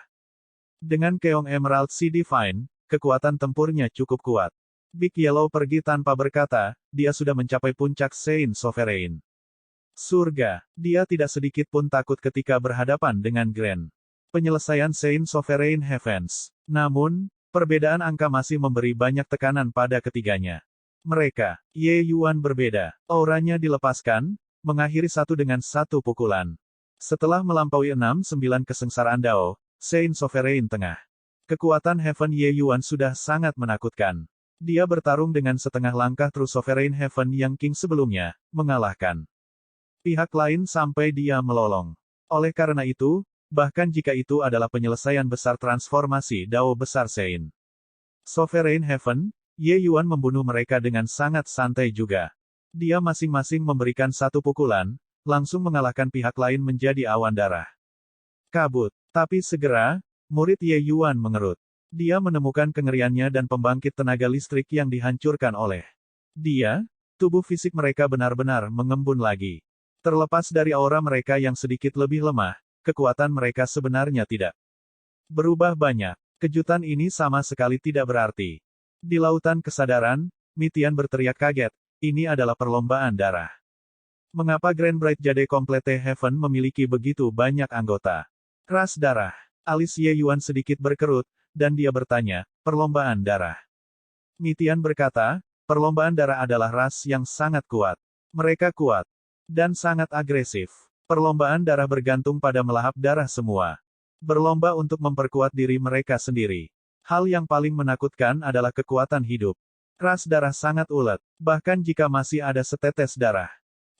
dengan Keong Emerald Sea Divine, kekuatan tempurnya cukup kuat. Big Yellow pergi tanpa berkata, dia sudah mencapai puncak Saint Sovereign. Surga, dia tidak sedikit pun takut ketika berhadapan dengan Grand penyelesaian Saint Sovereign Heavens. Namun, perbedaan angka masih memberi banyak tekanan pada ketiganya. Mereka, Ye Yuan berbeda, auranya dilepaskan, mengakhiri satu dengan satu pukulan. Setelah melampaui 6-9 kesengsaraan Dao, Saint Sovereign Tengah. Kekuatan Heaven Ye Yuan sudah sangat menakutkan. Dia bertarung dengan setengah langkah True Sovereign Heaven yang King sebelumnya, mengalahkan pihak lain sampai dia melolong. Oleh karena itu, bahkan jika itu adalah penyelesaian besar transformasi Dao besar Saint Sovereign Heaven, Ye Yuan membunuh mereka dengan sangat santai juga. Dia masing-masing memberikan satu pukulan, langsung mengalahkan pihak lain menjadi awan darah. Kabut. Tapi segera, murid Ye Yuan mengerut. Dia menemukan kengeriannya dan pembangkit tenaga listrik yang dihancurkan oleh dia. Tubuh fisik mereka benar-benar mengembun lagi. Terlepas dari aura mereka yang sedikit lebih lemah, kekuatan mereka sebenarnya tidak berubah banyak. Kejutan ini sama sekali tidak berarti. Di lautan kesadaran, Mitian berteriak kaget, ini adalah perlombaan darah. Mengapa Grand Bright Jade Complete Heaven memiliki begitu banyak anggota? Ras darah. Alis Ye Yuan sedikit berkerut, dan dia bertanya, perlombaan darah. Mitian berkata, perlombaan darah adalah ras yang sangat kuat. Mereka kuat. Dan sangat agresif. Perlombaan darah bergantung pada melahap darah semua. Berlomba untuk memperkuat diri mereka sendiri. Hal yang paling menakutkan adalah kekuatan hidup. Ras darah sangat ulet, bahkan jika masih ada setetes darah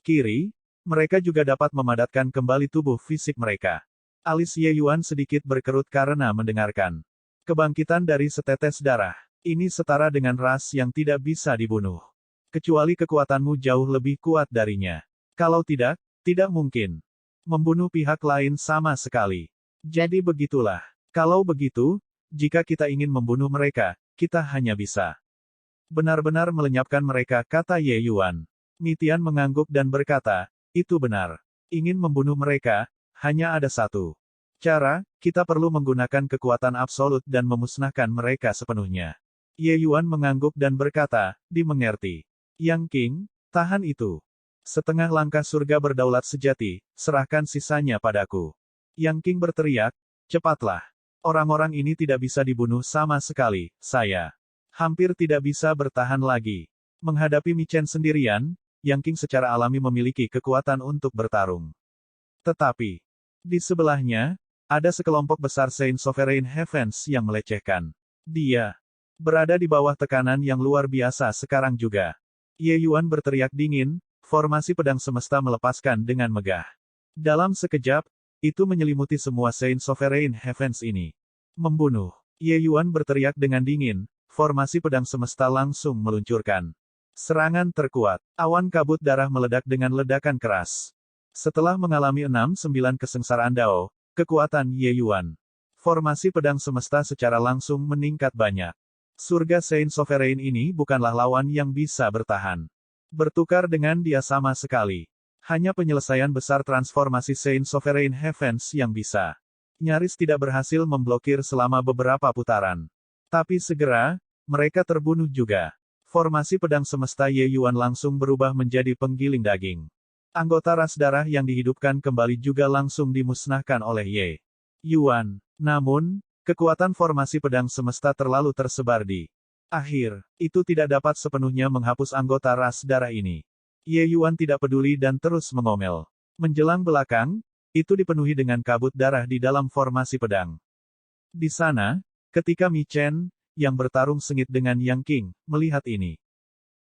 kiri, mereka juga dapat memadatkan kembali tubuh fisik mereka. Alis Ye Yuan sedikit berkerut karena mendengarkan kebangkitan dari setetes darah. Ini setara dengan ras yang tidak bisa dibunuh. Kecuali kekuatanmu jauh lebih kuat darinya. Kalau tidak, tidak mungkin membunuh pihak lain sama sekali. Jadi begitulah. Kalau begitu, jika kita ingin membunuh mereka, kita hanya bisa benar-benar melenyapkan mereka, kata Ye Yuan. Mitian mengangguk dan berkata, itu benar. Ingin membunuh mereka, hanya ada satu cara, kita perlu menggunakan kekuatan absolut dan memusnahkan mereka sepenuhnya. Ye Yuan mengangguk dan berkata, dimengerti. Yang King, tahan itu. Setengah langkah surga berdaulat sejati, serahkan sisanya padaku. Yang King berteriak, cepatlah. Orang-orang ini tidak bisa dibunuh sama sekali, saya hampir tidak bisa bertahan lagi. Menghadapi Mi Chen sendirian, Yang King secara alami memiliki kekuatan untuk bertarung. Tetapi, di sebelahnya, ada sekelompok besar Saint Sovereign Heavens yang melecehkan dia. Berada di bawah tekanan yang luar biasa sekarang juga. Ye Yuan berteriak dingin, formasi pedang semesta melepaskan dengan megah. Dalam sekejap, itu menyelimuti semua Saint Sovereign Heavens ini. Membunuh. Ye Yuan berteriak dengan dingin, formasi pedang semesta langsung meluncurkan serangan terkuat. Awan kabut darah meledak dengan ledakan keras. Setelah mengalami 6-9 kesengsaraan Dao, kekuatan Ye Yuan, formasi pedang semesta secara langsung meningkat banyak. Surga Saint Sovereign ini bukanlah lawan yang bisa bertahan. Bertukar dengan dia sama sekali. Hanya penyelesaian besar transformasi Saint Sovereign Heavens yang bisa. Nyaris tidak berhasil memblokir selama beberapa putaran. Tapi segera, mereka terbunuh juga. Formasi pedang semesta Ye Yuan langsung berubah menjadi penggiling daging. Anggota ras darah yang dihidupkan kembali juga langsung dimusnahkan oleh Ye Yuan. Namun, kekuatan formasi pedang semesta terlalu tersebar di akhir. Itu tidak dapat sepenuhnya menghapus anggota ras darah ini. Ye Yuan tidak peduli dan terus mengomel. Menjelang belakang, itu dipenuhi dengan kabut darah di dalam formasi pedang. Di sana, ketika Mi Chen, yang bertarung sengit dengan Yang Qing, melihat ini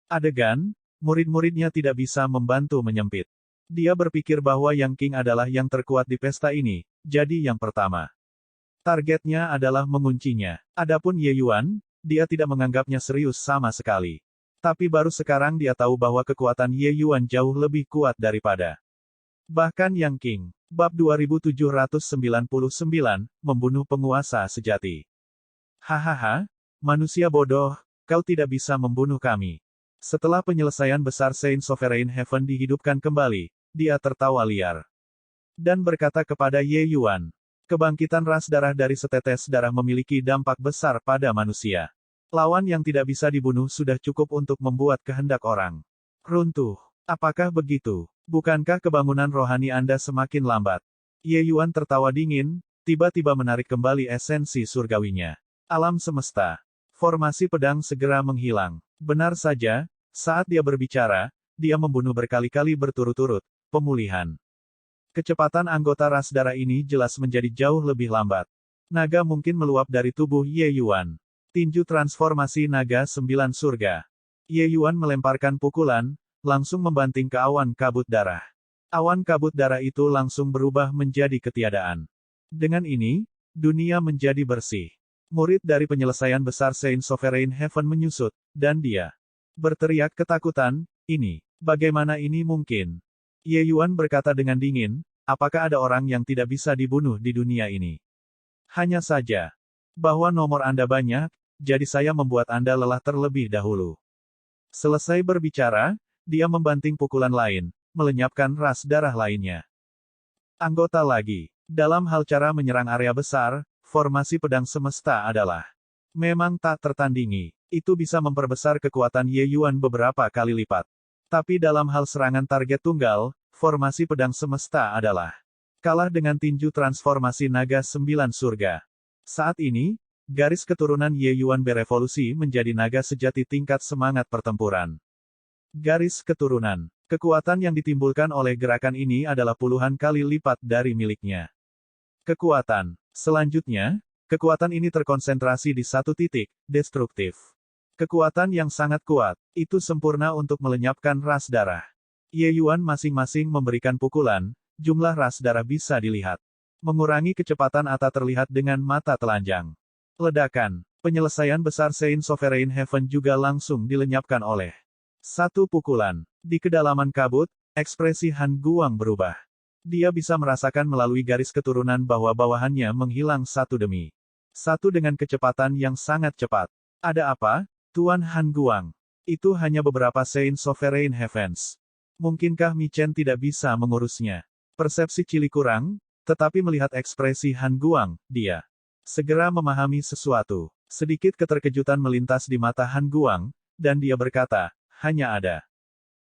adegan, murid-muridnya tidak bisa membantu menyempit. Dia berpikir bahwa Yang Qing adalah yang terkuat di pesta ini, jadi yang pertama. Targetnya adalah menguncinya. Adapun Ye Yuan, dia tidak menganggapnya serius sama sekali. Tapi baru sekarang dia tahu bahwa kekuatan Ye Yuan jauh lebih kuat daripada bahkan Yang Qing. Bab 2799, Membunuh Penguasa Sejati. Hahaha, manusia bodoh, kau tidak bisa membunuh kami. Setelah penyelesaian besar Saint Sovereign Heaven dihidupkan kembali, dia tertawa liar. Dan berkata kepada Ye Yuan, kebangkitan ras darah dari setetes darah memiliki dampak besar pada manusia. Lawan yang tidak bisa dibunuh sudah cukup untuk membuat kehendak orang runtuh. Apakah begitu? Bukankah kebangunan rohani Anda semakin lambat? Ye Yuan tertawa dingin, tiba-tiba menarik kembali esensi surgawinya. Alam semesta. Formasi pedang segera menghilang. Benar saja, saat dia berbicara, dia membunuh berkali-kali berturut-turut. Pemulihan. Kecepatan anggota ras darah ini jelas menjadi jauh lebih lambat. Naga mungkin meluap dari tubuh Ye Yuan. Tinju transformasi naga 9 surga. Ye Yuan melemparkan pukulan, langsung membanting ke awan kabut darah. Awan kabut darah itu langsung berubah menjadi ketiadaan. Dengan ini, dunia menjadi bersih. Murid dari penyelesaian besar Saint Sovereign Heaven menyusut, dan dia berteriak ketakutan, ini, bagaimana ini mungkin? Ye Yuan berkata dengan dingin, apakah ada orang yang tidak bisa dibunuh di dunia ini? Hanya saja, bahwa nomor Anda banyak, jadi saya membuat Anda lelah terlebih dahulu. Selesai berbicara, dia membanting pukulan lain, melenyapkan ras darah lainnya. Anggota lagi. Dalam hal cara menyerang area besar, formasi pedang semesta adalah memang tak tertandingi. Itu bisa memperbesar kekuatan Ye Yuan beberapa kali lipat. Tapi dalam hal serangan target tunggal, formasi pedang semesta adalah kalah dengan tinju transformasi naga 9 surga. Saat ini, garis keturunan Ye Yuan berevolusi menjadi naga sejati tingkat semangat pertempuran. Garis keturunan. Kekuatan yang ditimbulkan oleh gerakan ini adalah puluhan kali lipat dari miliknya. Kekuatan. Selanjutnya, kekuatan ini terkonsentrasi di satu titik, destruktif. Kekuatan yang sangat kuat, itu sempurna untuk melenyapkan ras darah. Ye Yuan masing-masing memberikan pukulan, jumlah ras darah bisa dilihat. Mengurangi kecepatan Ata terlihat dengan mata telanjang. Ledakan. Penyelesaian besar Saint Sovereign Heaven juga langsung dilenyapkan oleh satu pukulan. Di kedalaman kabut, ekspresi Han Guang berubah. Dia bisa merasakan melalui garis keturunan bahwa bawahannya menghilang satu demi satu dengan kecepatan yang sangat cepat. Ada apa, Tuan Han Guang? Itu hanya beberapa Saint Sovereign Heavens. Mungkinkah Mi Chen tidak bisa mengurusnya? Persepsi Cili kurang, tetapi melihat ekspresi Han Guang, dia segera memahami sesuatu. Sedikit keterkejutan melintas di mata Han Guang, dan dia berkata, hanya ada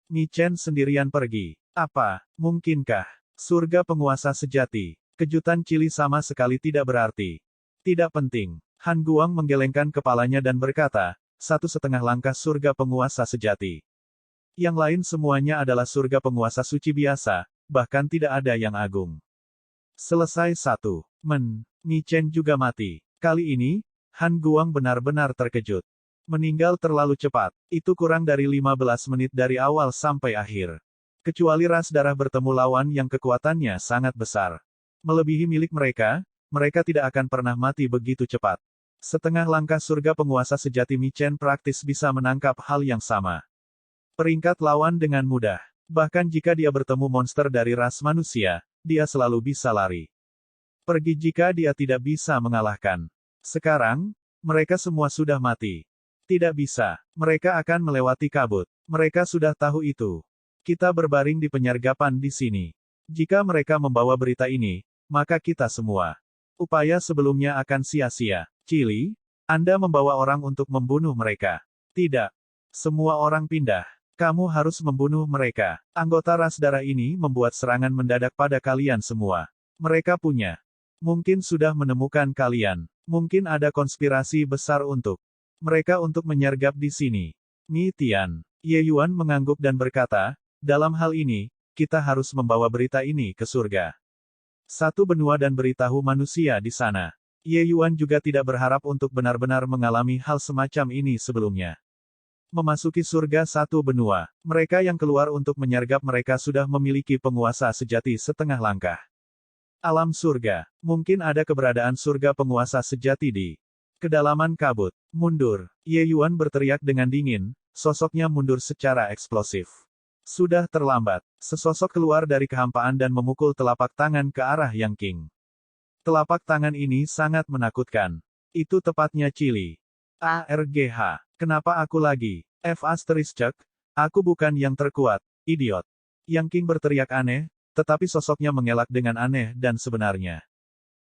Mi Chen sendirian pergi. Apa, mungkinkah? Surga penguasa sejati. Kejutan Cili sama sekali tidak berarti. Tidak penting. Han Guang menggelengkan kepalanya dan berkata, 1,5 langkah surga penguasa sejati. Yang lain semuanya adalah surga penguasa suci biasa, bahkan tidak ada yang agung. Selesai 1. Mi Chen juga mati. Kali ini, Han Guang benar-benar terkejut. Meninggal terlalu cepat. Itu kurang dari 15 menit dari awal sampai akhir. Kecuali ras darah bertemu lawan yang kekuatannya sangat besar. Melebihi milik mereka, mereka tidak akan pernah mati begitu cepat. Setengah langkah surga penguasa sejati Mi Chen praktis bisa menangkap hal yang sama. Peringkat lawan dengan mudah. Bahkan jika dia bertemu monster dari ras manusia, dia selalu bisa lari. Pergi jika dia tidak bisa mengalahkan. Sekarang, mereka semua sudah mati. Tidak bisa. Mereka akan melewati kabut. Mereka sudah tahu itu. Kita berbaring di penyergapan di sini. Jika mereka membawa berita ini, maka kita semua. Upaya sebelumnya akan sia-sia. Cili, Anda membawa orang untuk membunuh mereka. Tidak. Semua orang pindah. Kamu harus membunuh mereka. Anggota ras darah ini membuat serangan mendadak pada kalian semua. Mereka punya Mungkin sudah menemukan kalian. Mungkin ada konspirasi besar untuk mereka untuk menyergap di sini. Mi Tian. Ye Yuan mengangguk dan berkata, dalam hal ini, kita harus membawa berita ini ke surga. Satu benua dan beritahu manusia di sana. Ye Yuan juga tidak berharap untuk benar-benar mengalami hal semacam ini sebelumnya. Memasuki surga satu benua. Mereka yang keluar untuk menyergap mereka sudah memiliki penguasa sejati setengah langkah. Alam surga. Mungkin ada keberadaan surga penguasa sejati di kedalaman kabut. Mundur. Ye Yuan berteriak dengan dingin, sosoknya mundur secara eksplosif. Sudah terlambat. Sesosok keluar dari kehampaan dan memukul telapak tangan ke arah Yang King. Telapak tangan ini sangat menakutkan. Itu tepatnya Chili. ARGH. Kenapa aku lagi? Aku bukan yang terkuat, idiot. Yang King berteriak aneh, tetapi sosoknya mengelak dengan aneh dan sebenarnya.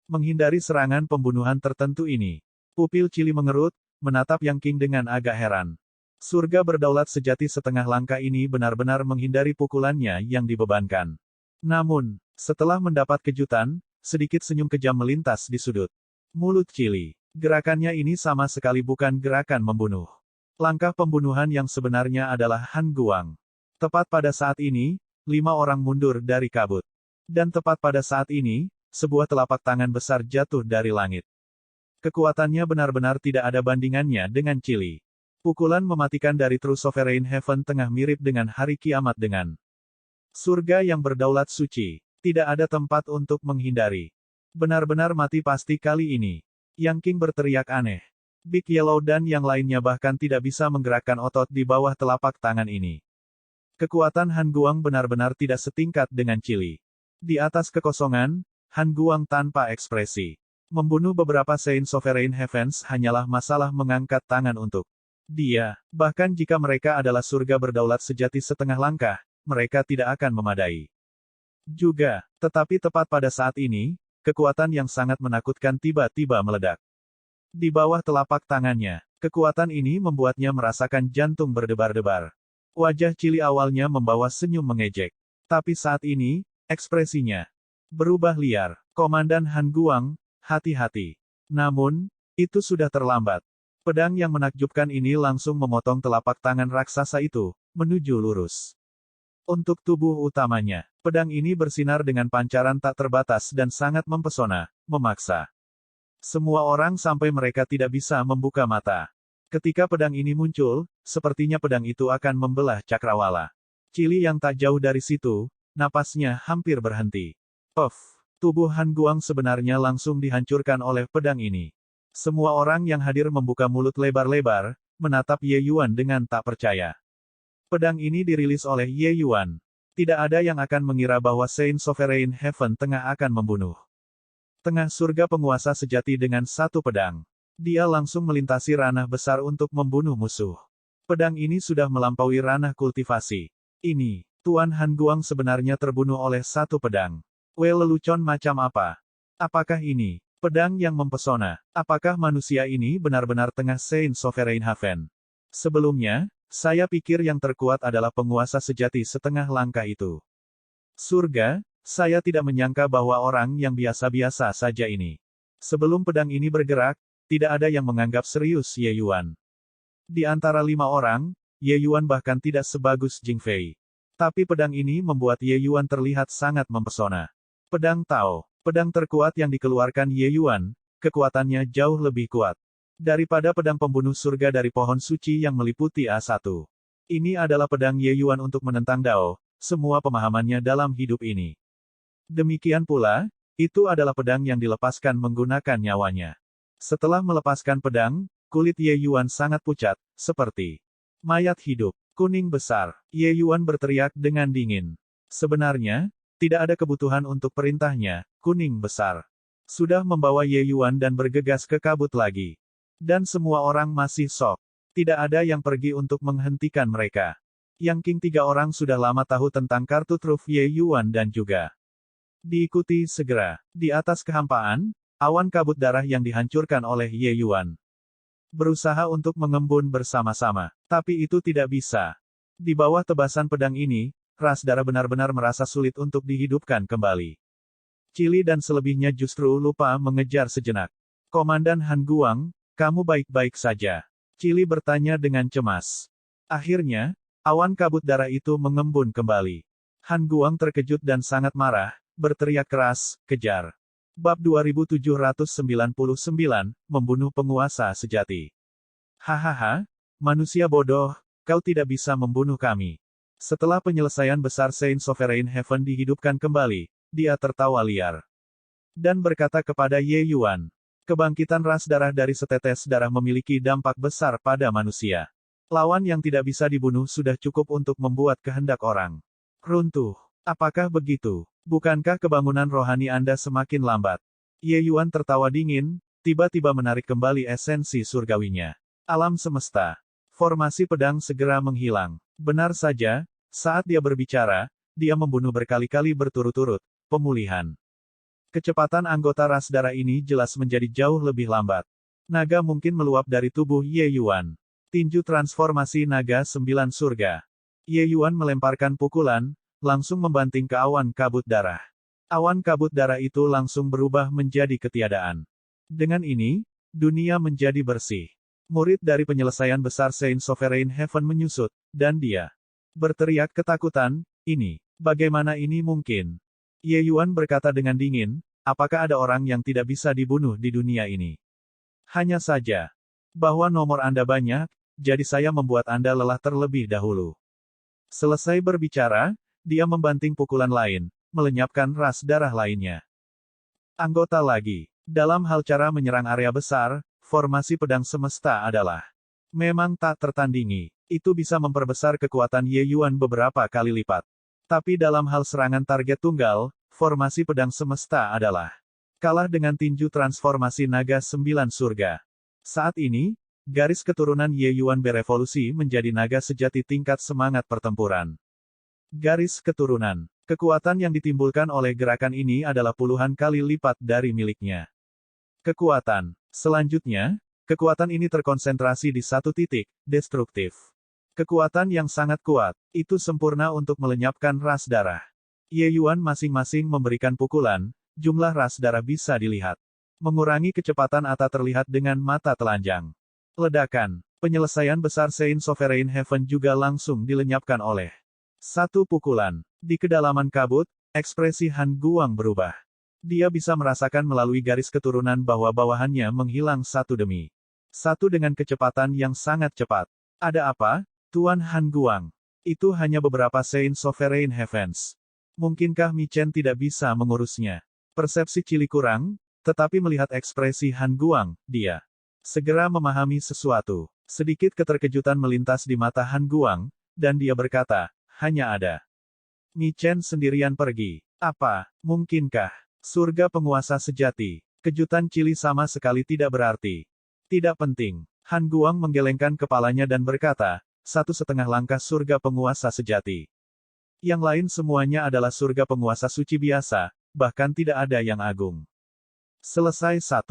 Menghindari serangan pembunuhan tertentu ini. Pupil Chili mengerut, menatap Yang King dengan agak heran. Surga berdaulat sejati setengah langkah ini benar-benar menghindari pukulannya yang dibebankan. Namun, setelah mendapat kejutan, sedikit senyum kejam melintas di sudut mulut Chili. Gerakannya ini sama sekali bukan gerakan membunuh. Langkah pembunuhan yang sebenarnya adalah Han Guang. Tepat pada saat ini, 5 orang mundur dari kabut. Dan tepat pada saat ini, sebuah telapak tangan besar jatuh dari langit. Kekuatannya benar-benar tidak ada bandingannya dengan Chili. Pukulan mematikan dari True Sovereign Heaven tengah mirip dengan hari kiamat dengan surga yang berdaulat suci. Tidak ada tempat untuk menghindari. Benar-benar mati pasti kali ini. Yang King berteriak aneh. Big Yellow dan yang lainnya bahkan tidak bisa menggerakkan otot di bawah telapak tangan ini. Kekuatan Han Guang benar-benar tidak setingkat dengan Chili. Di atas kekosongan, Han Guang tanpa ekspresi. Membunuh beberapa Saint Sovereign Heavens hanyalah masalah mengangkat tangan untuk dia. Bahkan jika mereka adalah surga berdaulat sejati setengah langkah, mereka tidak akan memadai. Juga, tetapi tepat pada saat ini, kekuatan yang sangat menakutkan tiba-tiba meledak. Di bawah telapak tangannya, kekuatan ini membuatnya merasakan jantung berdebar-debar. Wajah Chili awalnya membawa senyum mengejek. Tapi saat ini, ekspresinya berubah liar. Komandan Han Guang, hati-hati. Namun, itu sudah terlambat. Pedang yang menakjubkan ini langsung memotong telapak tangan raksasa itu, menuju lurus. Untuk tubuh utamanya, pedang ini bersinar dengan pancaran tak terbatas dan sangat mempesona, memaksa semua orang sampai mereka tidak bisa membuka mata. Ketika pedang ini muncul, sepertinya pedang itu akan membelah cakrawala. Chili yang tak jauh dari situ, napasnya hampir berhenti. Tubuh Han Guang sebenarnya langsung dihancurkan oleh pedang ini. Semua orang yang hadir membuka mulut lebar-lebar, menatap Ye Yuan dengan tak percaya. Pedang ini dirilis oleh Ye Yuan. Tidak ada yang akan mengira bahwa Saint Sovereign Heaven tengah akan membunuh tengah surga penguasa sejati dengan satu pedang. Dia langsung melintasi ranah besar untuk membunuh musuh. Pedang ini sudah melampaui ranah kultivasi. Ini, Tuan Han Guang sebenarnya terbunuh oleh satu pedang. Lelucon macam apa? Apakah ini pedang yang mempesona? Apakah manusia ini benar-benar tengah Saint Sovereign Heaven? Sebelumnya, saya pikir yang terkuat adalah penguasa sejati setengah langkah itu. Surga, saya tidak menyangka bahwa orang yang biasa-biasa saja ini. Sebelum pedang ini bergerak, tidak ada yang menganggap serius Ye Yuan. Di antara 5 orang, Ye Yuan bahkan tidak sebagus Jing Fei. Tapi pedang ini membuat Ye Yuan terlihat sangat mempesona. Pedang Tao, pedang terkuat yang dikeluarkan Ye Yuan, kekuatannya jauh lebih kuat daripada pedang pembunuh surga dari pohon suci yang meliputi A1. Ini adalah pedang Ye Yuan untuk menentang Dao, semua pemahamannya dalam hidup ini. Demikian pula, itu adalah pedang yang dilepaskan menggunakan nyawanya. Setelah melepaskan pedang, kulit Ye Yuan sangat pucat, seperti mayat hidup. Kuning besar. Ye Yuan berteriak dengan dingin. Sebenarnya, tidak ada kebutuhan untuk perintahnya, kuning besar. Sudah membawa Ye Yuan dan bergegas ke kabut lagi. Dan semua orang masih sok. Tidak ada yang pergi untuk menghentikan mereka. Yang King 3 orang sudah lama tahu tentang kartu truf Ye Yuan dan juga diikuti segera. Di atas kehampaan, awan kabut darah yang dihancurkan oleh Ye Yuan berusaha untuk mengembun bersama-sama. Tapi itu tidak bisa. Di bawah tebasan pedang ini, ras darah benar-benar merasa sulit untuk dihidupkan kembali. Chili dan selebihnya justru lupa mengejar sejenak. Komandan Han Guang, kamu baik-baik saja? Chili bertanya dengan cemas. Akhirnya, awan kabut darah itu mengembun kembali. Han Guang terkejut dan sangat marah, berteriak keras, kejar. Bab 2799, Membunuh Penguasa Sejati. Hahaha, manusia bodoh, kau tidak bisa membunuh kami. Setelah penyelesaian besar Saint Sovereign Heaven dihidupkan kembali, dia tertawa liar. Dan berkata kepada Ye Yuan, kebangkitan ras darah dari setetes darah memiliki dampak besar pada manusia. Lawan yang tidak bisa dibunuh sudah cukup untuk membuat kehendak orang runtuh. Apakah begitu? Bukankah kebangunan rohani Anda semakin lambat? Ye Yuan tertawa dingin, tiba-tiba menarik kembali esensi surgawinya. Alam semesta. Formasi pedang segera menghilang. Benar saja, saat dia berbicara, dia membunuh berkali-kali berturut-turut. Pemulihan. Kecepatan anggota ras darah ini jelas menjadi jauh lebih lambat. Naga mungkin meluap dari tubuh Ye Yuan. Tinju transformasi naga 9 surga. Ye Yuan melemparkan pukulan, langsung membanting ke awan kabut darah. Awan kabut darah itu langsung berubah menjadi ketiadaan. Dengan ini, dunia menjadi bersih. Murid dari penyelesaian besar Saint Sovereign Heaven menyusut, dan dia berteriak ketakutan, ini, bagaimana ini mungkin? Ye Yuan berkata dengan dingin, apakah ada orang yang tidak bisa dibunuh di dunia ini? Hanya saja, bahwa nomor Anda banyak, jadi saya membuat Anda lelah terlebih dahulu. Selesai berbicara, dia membanting pukulan lain, melenyapkan ras darah lainnya. Anggota lagi. Dalam hal cara menyerang area besar, formasi pedang semesta adalah memang tak tertandingi. Itu bisa memperbesar kekuatan Ye Yuan beberapa kali lipat. Tapi dalam hal serangan target tunggal, formasi pedang semesta adalah kalah dengan tinju transformasi naga 9 surga. Saat ini, garis keturunan Ye Yuan berevolusi menjadi naga sejati tingkat semangat pertempuran. Garis keturunan. Kekuatan yang ditimbulkan oleh gerakan ini adalah puluhan kali lipat dari miliknya. Kekuatan. Selanjutnya, kekuatan ini terkonsentrasi di satu titik, destruktif. Kekuatan yang sangat kuat, itu sempurna untuk melenyapkan ras darah. Ye Yuan masing-masing memberikan pukulan, jumlah ras darah bisa dilihat. Mengurangi kecepatan Ata terlihat dengan mata telanjang. Ledakan. Penyelesaian besar Saint Sovereign Heaven juga langsung dilenyapkan oleh satu pukulan. Di kedalaman kabut, ekspresi Han Guang berubah. Dia bisa merasakan melalui garis keturunan bahwa bawahannya menghilang satu demi satu dengan kecepatan yang sangat cepat. Ada apa, Tuan Han Guang? Itu hanya beberapa Saint Sovereign Heavens. Mungkinkah Mi Chen tidak bisa mengurusnya? Persepsi Chili kurang, tetapi melihat ekspresi Han Guang, dia segera memahami sesuatu. Sedikit keterkejutan melintas di mata Han Guang, dan dia berkata, hanya ada Mi Chen sendirian pergi. Apa, mungkinkah? Surga penguasa sejati. Kejutan Chili sama sekali tidak berarti. Tidak penting. Han Guang menggelengkan kepalanya dan berkata, 1,5 langkah surga penguasa sejati. Yang lain semuanya adalah surga penguasa suci biasa, bahkan tidak ada yang agung. Selesai 1.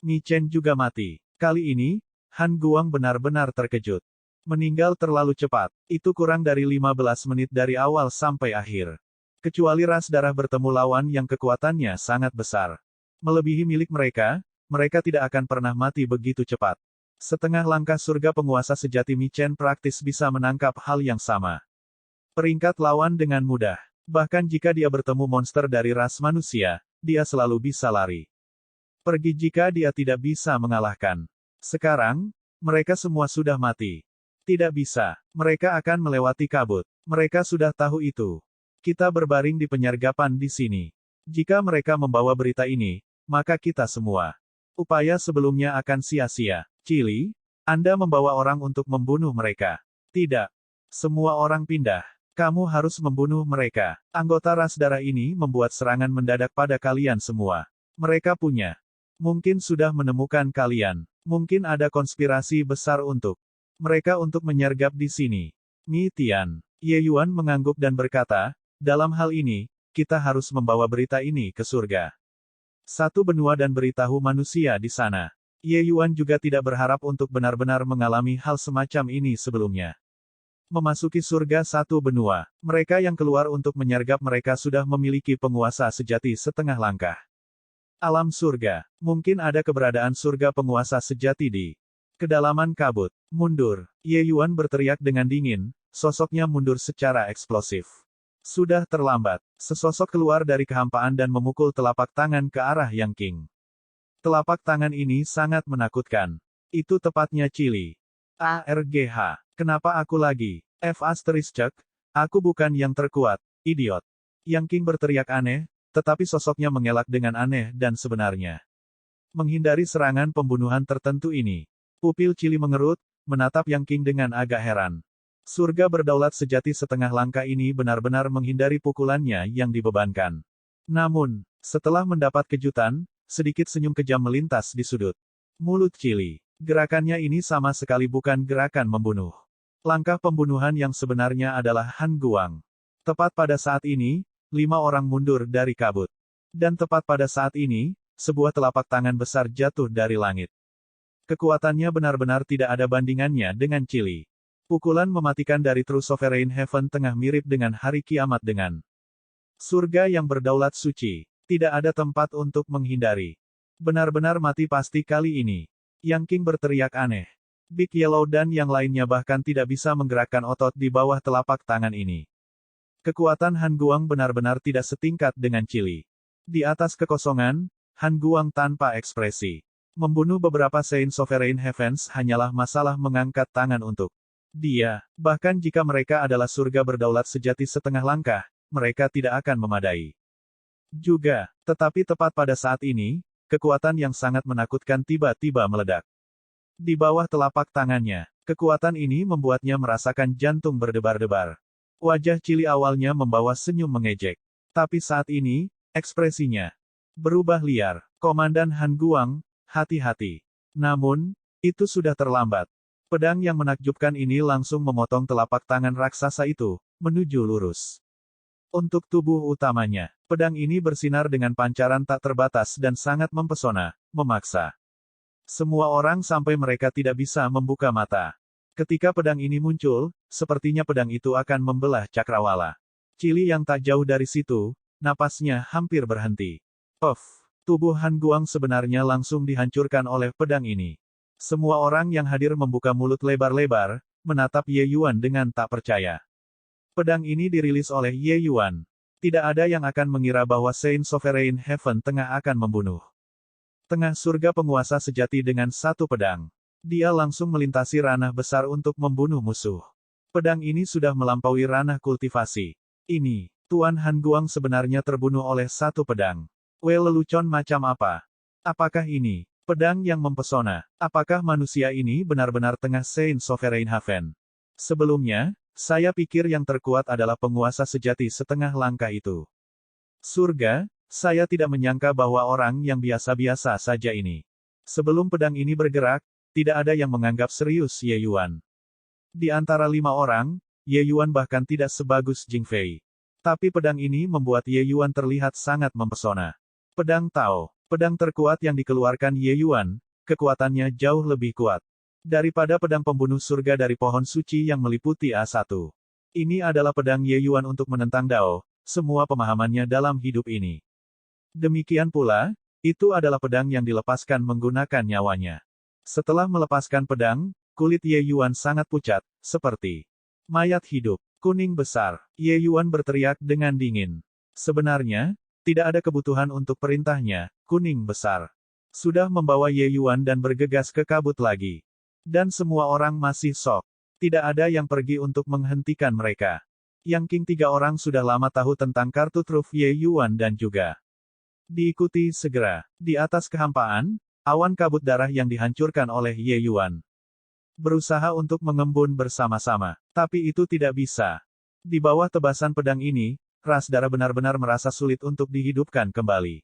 Mi Chen juga mati. Kali ini, Han Guang benar-benar terkejut. Meninggal terlalu cepat. Itu kurang dari 15 menit dari awal sampai akhir. Kecuali ras darah bertemu lawan yang kekuatannya sangat besar. Melebihi milik mereka, mereka tidak akan pernah mati begitu cepat. Setengah langkah surga penguasa sejati Mi Chen praktis bisa menangkap hal yang sama. Peringkat lawan dengan mudah. Bahkan jika dia bertemu monster dari ras manusia, dia selalu bisa lari. Pergi jika dia tidak bisa mengalahkan. Sekarang, mereka semua sudah mati. Tidak bisa. Mereka akan melewati kabut. Mereka sudah tahu itu. Kita berbaring di penyergapan di sini. Jika mereka membawa berita ini, maka kita semua. Upaya sebelumnya akan sia-sia. Chili, Anda membawa orang untuk membunuh mereka. Tidak. Semua orang pindah. Kamu harus membunuh mereka. Anggota ras darah ini membuat serangan mendadak pada kalian semua. Mereka punya. Mungkin sudah menemukan kalian. Mungkin ada konspirasi besar untuk mereka untuk menyergap di sini. Mi Tian. Ye Yuan mengangguk dan berkata, dalam hal ini, kita harus membawa berita ini ke surga. Satu benua dan beritahu manusia di sana. Ye Yuan juga tidak berharap untuk benar-benar mengalami hal semacam ini sebelumnya. Memasuki surga satu benua. Mereka yang keluar untuk menyergap mereka sudah memiliki penguasa sejati setengah langkah. Alam surga. Mungkin ada keberadaan surga penguasa sejati di kedalaman kabut. Mundur. Ye Yuan berteriak dengan dingin, sosoknya mundur secara eksplosif. Sudah terlambat. Sesosok keluar dari kehampaan dan memukul telapak tangan ke arah Yang King. Telapak tangan ini sangat menakutkan. Itu tepatnya Chili. ARGH. Kenapa aku lagi? F***, aku bukan yang terkuat, idiot. Yang King berteriak aneh, tetapi sosoknya mengelak dengan aneh dan sebenarnya. Menghindari serangan pembunuhan tertentu ini. Pupil Chili mengerut, menatap Yang King dengan agak heran. Surga berdaulat sejati setengah langkah ini benar-benar menghindari pukulannya yang dibebankan. Namun, setelah mendapat kejutan, sedikit senyum kejam melintas di sudut mulut Chili. Gerakannya ini sama sekali bukan gerakan membunuh. Langkah pembunuhan yang sebenarnya adalah Han Guang. Tepat pada saat ini, 5 orang mundur dari kabut. Dan tepat pada saat ini, sebuah telapak tangan besar jatuh dari langit. Kekuatannya benar-benar tidak ada bandingannya dengan Chili. Pukulan mematikan dari True Sovereign Heaven tengah mirip dengan hari kiamat dengan surga yang berdaulat suci. Tidak ada tempat untuk menghindari. Benar-benar mati pasti kali ini. Yang King berteriak aneh. Big Yellow dan yang lainnya bahkan tidak bisa menggerakkan otot di bawah telapak tangan ini. Kekuatan Han Guang benar-benar tidak setingkat dengan Chili. Di atas kekosongan, Han Guang tanpa ekspresi. Membunuh beberapa Saint Sovereign Heavens hanyalah masalah mengangkat tangan untuk dia. Bahkan jika mereka adalah surga berdaulat sejati setengah langkah, mereka tidak akan memadai. Juga, tetapi tepat pada saat ini, kekuatan yang sangat menakutkan tiba-tiba meledak. Di bawah telapak tangannya, kekuatan ini membuatnya merasakan jantung berdebar-debar. Wajah Chili awalnya membawa senyum mengejek. Tapi saat ini, ekspresinya berubah liar. Komandan Han Guang, hati-hati. Namun, itu sudah terlambat. Pedang yang menakjubkan ini langsung memotong telapak tangan raksasa itu, menuju lurus. Untuk tubuh utamanya, pedang ini bersinar dengan pancaran tak terbatas dan sangat mempesona, memaksa semua orang sampai mereka tidak bisa membuka mata. Ketika pedang ini muncul, sepertinya pedang itu akan membelah cakrawala. Chili yang tak jauh dari situ, napasnya hampir berhenti. Puff! Tubuh Han Guang sebenarnya langsung dihancurkan oleh pedang ini. Semua orang yang hadir membuka mulut lebar-lebar, menatap Ye Yuan dengan tak percaya. Pedang ini dirilis oleh Ye Yuan. Tidak ada yang akan mengira bahwa Saint Sovereign Heaven tengah akan membunuh tengah surga penguasa sejati dengan satu pedang. Dia langsung melintasi ranah besar untuk membunuh musuh. Pedang ini sudah melampaui ranah kultivasi. Ini, Tuan Han Guang sebenarnya terbunuh oleh satu pedang. Lelucon macam apa? Apakah ini pedang yang mempesona? Apakah manusia ini benar-benar tengah Saint Sovereign Heaven? Sebelumnya, saya pikir yang terkuat adalah penguasa sejati setengah langkah itu. Surga, saya tidak menyangka bahwa orang yang biasa-biasa saja ini. Sebelum pedang ini bergerak, tidak ada yang menganggap serius Ye Yuan. Di antara 5 orang, Ye Yuan bahkan tidak sebagus Jing Fei. Tapi pedang ini membuat Ye Yuan terlihat sangat mempesona. Pedang Tao, pedang terkuat yang dikeluarkan Ye Yuan, kekuatannya jauh lebih kuat daripada pedang pembunuh surga dari pohon suci yang meliputi A1. Ini adalah pedang Ye Yuan untuk menentang Dao, semua pemahamannya dalam hidup ini. Demikian pula, itu adalah pedang yang dilepaskan menggunakan nyawanya. Setelah melepaskan pedang, kulit Ye Yuan sangat pucat, seperti mayat hidup. Kuning besar. Ye Yuan berteriak dengan dingin. Sebenarnya, tidak ada kebutuhan untuk perintahnya, kuning besar. Sudah membawa Ye Yuan dan bergegas ke kabut lagi. Dan semua orang masih sok. Tidak ada yang pergi untuk menghentikan mereka. Yang King 3 orang sudah lama tahu tentang kartu truf Ye Yuan dan juga diikuti segera. Di atas kehampaan, awan kabut darah yang dihancurkan oleh Ye Yuan berusaha untuk mengembun bersama-sama. Tapi itu tidak bisa. Di bawah tebasan pedang ini, ras darah benar-benar merasa sulit untuk dihidupkan kembali.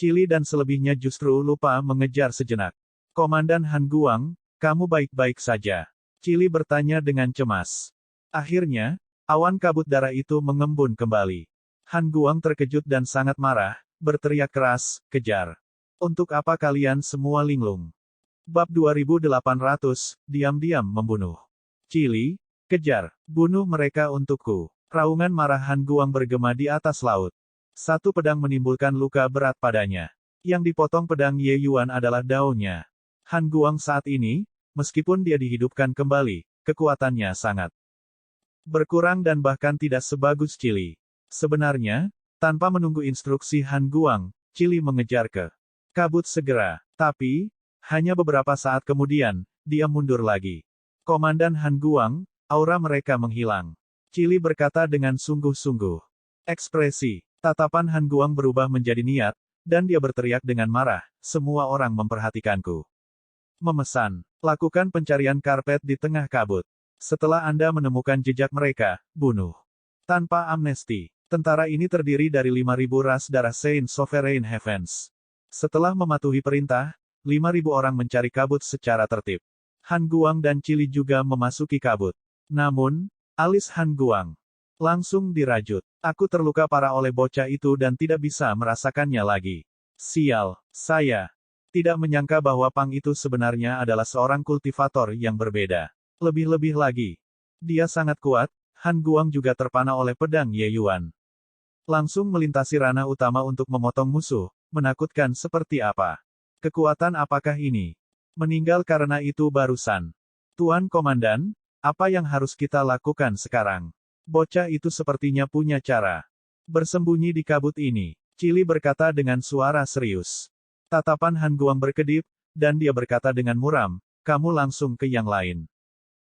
Chili dan selebihnya justru lupa mengejar sejenak. Komandan Han Guang, kamu baik-baik saja? Chili bertanya dengan cemas. Akhirnya, awan kabut darah itu mengembun kembali. Han Guang terkejut dan sangat marah, berteriak keras, kejar. Untuk apa kalian semua linglung? Bab 2800, diam-diam membunuh. Chili, Kejar, bunuh mereka untukku. Raungan marah Han Guang bergema di atas laut. Satu pedang menimbulkan luka berat padanya. Yang dipotong pedang Ye Yuan adalah daunnya. Han Guang saat ini, meskipun dia dihidupkan kembali, kekuatannya sangat berkurang dan bahkan tidak sebagus Chili. Sebenarnya, tanpa menunggu instruksi Han Guang, Chili mengejar ke kabut segera. Tapi, hanya beberapa saat kemudian, dia mundur lagi. Komandan Han Guang, aura mereka menghilang. Chili berkata dengan sungguh-sungguh. Ekspresi, tatapan Han Guang berubah menjadi niat, dan dia berteriak dengan marah, semua orang memperhatikanku. Memesan, lakukan pencarian karpet di tengah kabut. Setelah Anda menemukan jejak mereka, bunuh. Tanpa amnesti, tentara ini terdiri dari 5.000 ras darah Saint Sovereign Heavens. Setelah mematuhi perintah, 5.000 orang mencari kabut secara tertib. Han Guang dan Chili juga memasuki kabut. Namun, alis Han Guang langsung dirajut. Aku terluka parah oleh bocah itu dan tidak bisa merasakannya lagi. Sial, saya tidak menyangka bahwa Pang itu sebenarnya adalah seorang kultivator yang berbeda. Lebih-lebih lagi, dia sangat kuat. Han Guang juga terpana oleh pedang Ye Yuan. Langsung melintasi ranah utama untuk memotong musuh. Menakutkan seperti apa? Kekuatan apakah ini? Meninggal karena itu barusan. Tuan Komandan, apa yang harus kita lakukan sekarang? Bocah itu sepertinya punya cara bersembunyi di kabut ini. Chili berkata dengan suara serius. Tatapan Han Guang berkedip, dan dia berkata dengan muram, kamu langsung ke yang lain.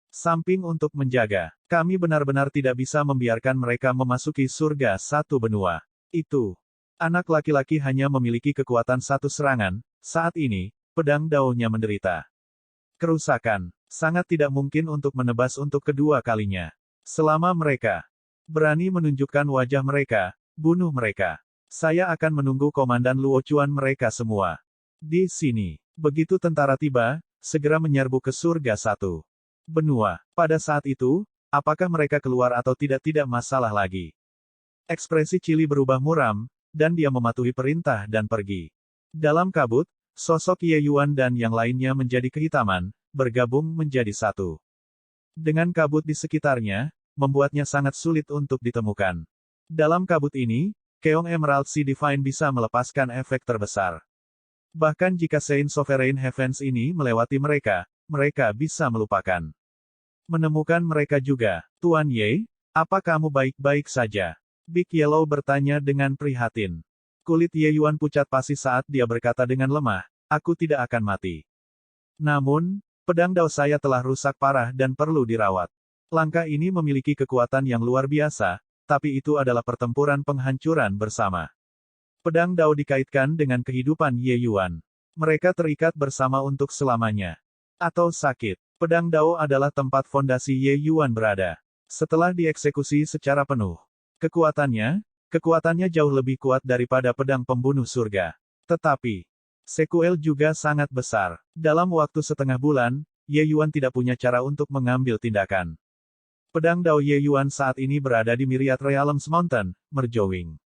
Samping untuk menjaga, kami benar-benar tidak bisa membiarkan mereka memasuki surga satu benua. Itu. Anak laki-laki hanya memiliki kekuatan satu serangan, saat ini, pedang daunnya menderita kerusakan. Sangat tidak mungkin untuk menebas untuk kedua kalinya. Selama mereka berani menunjukkan wajah mereka, bunuh mereka. Saya akan menunggu Komandan Luo Chuan mereka semua. Di sini. Begitu tentara tiba, segera menyerbu ke surga satu benua. Pada saat itu, apakah mereka keluar atau tidak masalah lagi. Ekspresi Chili berubah muram, dan dia mematuhi perintah dan pergi. Dalam kabut, sosok Ye Yuan dan yang lainnya menjadi kehitaman, bergabung menjadi satu. Dengan kabut di sekitarnya, membuatnya sangat sulit untuk ditemukan. Dalam kabut ini, Keong Emerald Sea Divine bisa melepaskan efek terbesar. Bahkan jika Saint Sovereign Heavens ini melewati mereka, mereka bisa melupakan. Menemukan mereka juga. Tuan Ye, apa kamu baik-baik saja? Big Yellow bertanya dengan prihatin. Kulit Ye Yuan pucat pasi saat dia berkata dengan lemah, aku tidak akan mati. Namun, pedang dao saya telah rusak parah dan perlu dirawat. Langkah ini memiliki kekuatan yang luar biasa, tapi itu adalah pertempuran penghancuran bersama. Pedang dao dikaitkan dengan kehidupan Ye Yuan. Mereka terikat bersama untuk selamanya. Atau sakit. Pedang dao adalah tempat fondasi Ye Yuan berada. Setelah dieksekusi secara penuh. Kekuatannya jauh lebih kuat daripada pedang pembunuh surga. Tetapi, Sekuel juga sangat besar. Dalam waktu setengah bulan, Ye Yuan tidak punya cara untuk mengambil tindakan. Pedang dao Ye Yuan saat ini berada di Myriad Realms Mountain, Merjowing.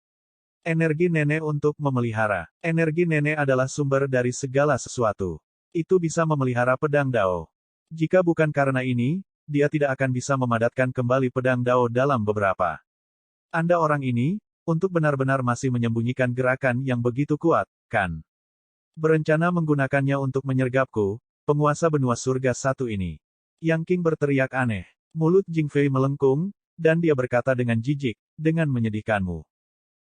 Energi nenek untuk memelihara. Energi nenek adalah sumber dari segala sesuatu. Itu bisa memelihara pedang dao. Jika bukan karena ini, dia tidak akan bisa memadatkan kembali pedang dao dalam beberapa. Anda orang ini, untuk benar-benar masih menyembunyikan gerakan yang begitu kuat, kan? Berencana menggunakannya untuk menyergapku, penguasa benua surga satu ini. Yang King berteriak aneh. Mulut Jing Fei melengkung, dan dia berkata dengan jijik, dengan menyedihkanmu.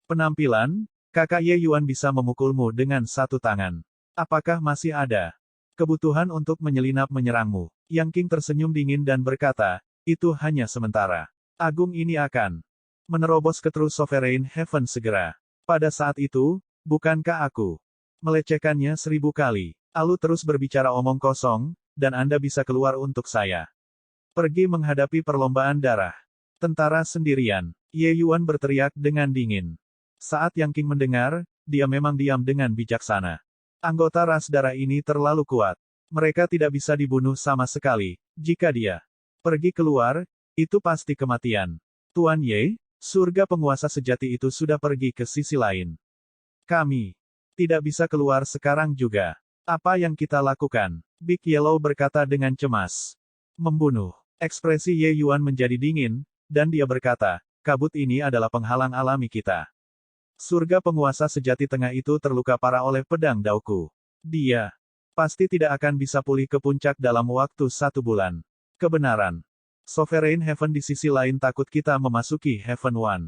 Penampilan, kakak Ye Yuan bisa memukulmu dengan satu tangan. Apakah masih ada kebutuhan untuk menyelinap menyerangmu? Yang King tersenyum dingin dan berkata, itu hanya sementara. Agung ini akan menerobos ke True Sovereign Heaven segera. Pada saat itu, bukankah aku melecehkannya 1000 kali? Alu terus berbicara omong kosong, dan Anda bisa keluar untuk saya. Pergi menghadapi perlombaan darah. Tentara sendirian. Ye Yuan berteriak dengan dingin. Saat Yang King mendengar, dia memang diam dengan bijaksana. Anggota ras darah ini terlalu kuat. Mereka tidak bisa dibunuh sama sekali. Jika dia pergi keluar, itu pasti kematian. Tuan Ye, surga penguasa sejati itu sudah pergi ke sisi lain. Kami tidak bisa keluar sekarang juga. Apa yang kita lakukan? Big Yellow berkata dengan cemas. Membunuh. Ekspresi Ye Yuan menjadi dingin, dan dia berkata, kabut ini adalah penghalang alami kita. Surga penguasa sejati tengah itu terluka parah oleh pedang Daoku. Dia pasti tidak akan bisa pulih ke puncak dalam waktu 1 bulan. Kebenaran. Sovereign Heaven di sisi lain takut kita memasuki Heaven One.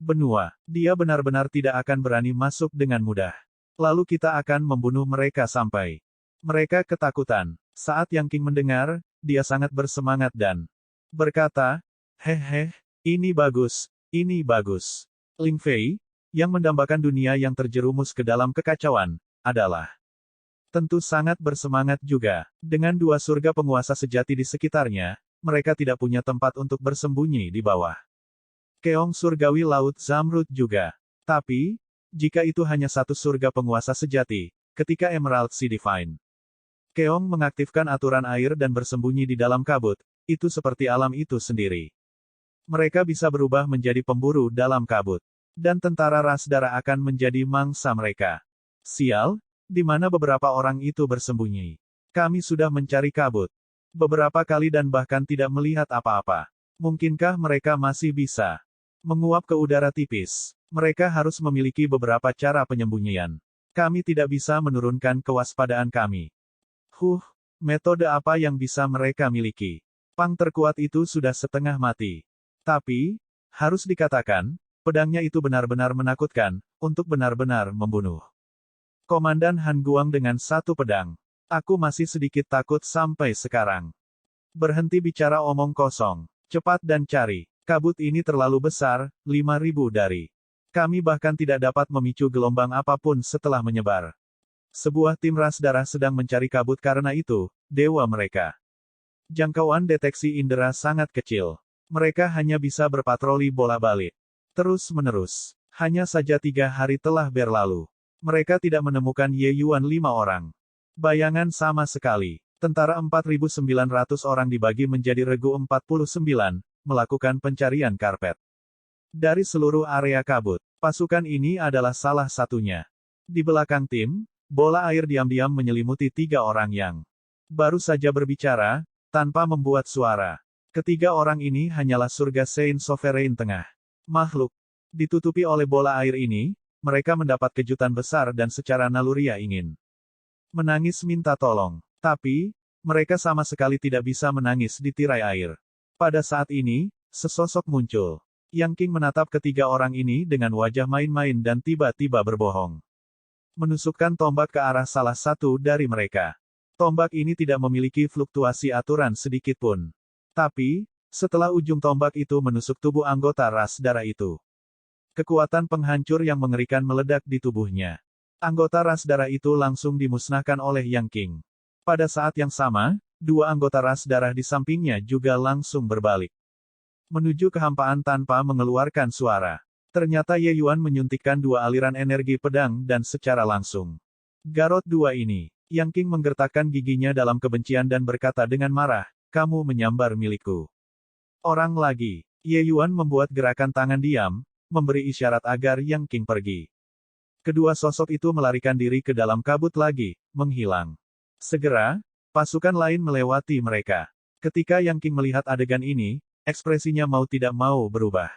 Benua, dia benar-benar tidak akan berani masuk dengan mudah. Lalu kita akan membunuh mereka sampai. Mereka ketakutan. Saat Yang King mendengar, dia sangat bersemangat dan berkata, hehe, ini bagus, ini bagus. Ling Fei, yang mendambakan dunia yang terjerumus ke dalam kekacauan, adalah tentu sangat bersemangat juga. Dengan 2 surga penguasa sejati di sekitarnya, mereka tidak punya tempat untuk bersembunyi di bawah Keong surgawi Laut Zamrud juga. Tapi, jika itu hanya 1 surga penguasa sejati, ketika Emerald Sea Divine Keong mengaktifkan aturan air dan bersembunyi di dalam kabut, itu seperti alam itu sendiri. Mereka bisa berubah menjadi pemburu dalam kabut. Dan tentara ras darah akan menjadi mangsa mereka. Sial, di mana beberapa orang itu bersembunyi? Kami sudah mencari kabut beberapa kali dan bahkan tidak melihat apa-apa. Mungkinkah mereka masih bisa menguap ke udara tipis? Mereka harus memiliki beberapa cara penyembunyian. Kami tidak bisa menurunkan kewaspadaan kami. Metode apa yang bisa mereka miliki? Pang terkuat itu sudah setengah mati. Tapi, harus dikatakan, pedangnya itu benar-benar menakutkan, untuk benar-benar membunuh. Komandan Han Guang dengan 1 pedang. Aku masih sedikit takut sampai sekarang. Berhenti bicara omong kosong. Cepat dan cari. Kabut ini terlalu besar, 5.000 dari. Kami bahkan tidak dapat memicu gelombang apapun setelah menyebar. Sebuah tim ras darah sedang mencari kabut karena itu, dewa mereka. Jangkauan deteksi indera sangat kecil. Mereka hanya bisa berpatroli bola-balik. Terus-menerus. Hanya saja 3 hari telah berlalu. Mereka tidak menemukan Ye Yuan 5 orang. Bayangan sama sekali. Tentara 4.900 orang dibagi menjadi regu 49, melakukan pencarian karpet. Dari seluruh area kabut, pasukan ini adalah salah satunya. Di belakang tim, bola air diam-diam menyelimuti 3 orang yang baru saja berbicara, tanpa membuat suara. Ketiga orang ini hanyalah surga Saint Sovereign Tengah. Makhluk ditutupi oleh bola air ini, mereka mendapat kejutan besar dan secara naluriah ingin menangis minta tolong. Tapi, mereka sama sekali tidak bisa menangis di tirai air. Pada saat ini, sesosok muncul. Yang King menatap ketiga orang ini dengan wajah main-main dan tiba-tiba berbohong. Menusukkan tombak ke arah salah satu dari mereka. Tombak ini tidak memiliki fluktuasi aturan sedikit pun. Tapi, setelah ujung tombak itu menusuk tubuh anggota ras darah itu, kekuatan penghancur yang mengerikan meledak di tubuhnya. Anggota ras darah itu langsung dimusnahkan oleh Yang King. Pada saat yang sama, 2 anggota ras darah di sampingnya juga langsung berbalik menuju kehampaan tanpa mengeluarkan suara. Ternyata Ye Yuan menyuntikkan 2 aliran energi pedang dan secara langsung garot 2 ini. Yang King menggertakkan giginya dalam kebencian dan berkata dengan marah, kamu menyambar milikku. Orang lagi. Ye Yuan membuat gerakan tangan diam, memberi isyarat agar Yang King pergi. Kedua sosok itu melarikan diri ke dalam kabut lagi, menghilang. Segera, pasukan lain melewati mereka. Ketika Yang King melihat adegan ini, ekspresinya mau tidak mau berubah.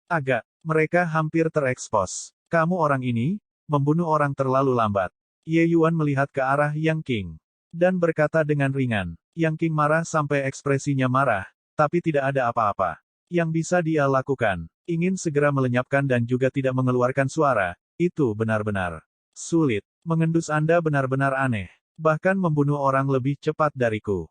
Agak, mereka hampir terekspos. Kamu orang ini, membunuh orang terlalu lambat. Ye Yuan melihat ke arah Yang King. Dan berkata dengan ringan. Yang King marah sampai ekspresinya marah, tapi tidak ada apa-apa yang bisa dia lakukan. Ingin segera melenyapkan dan juga tidak mengeluarkan suara, itu benar-benar sulit. Mengendus Anda benar-benar aneh. Bahkan membunuh orang lebih cepat dariku.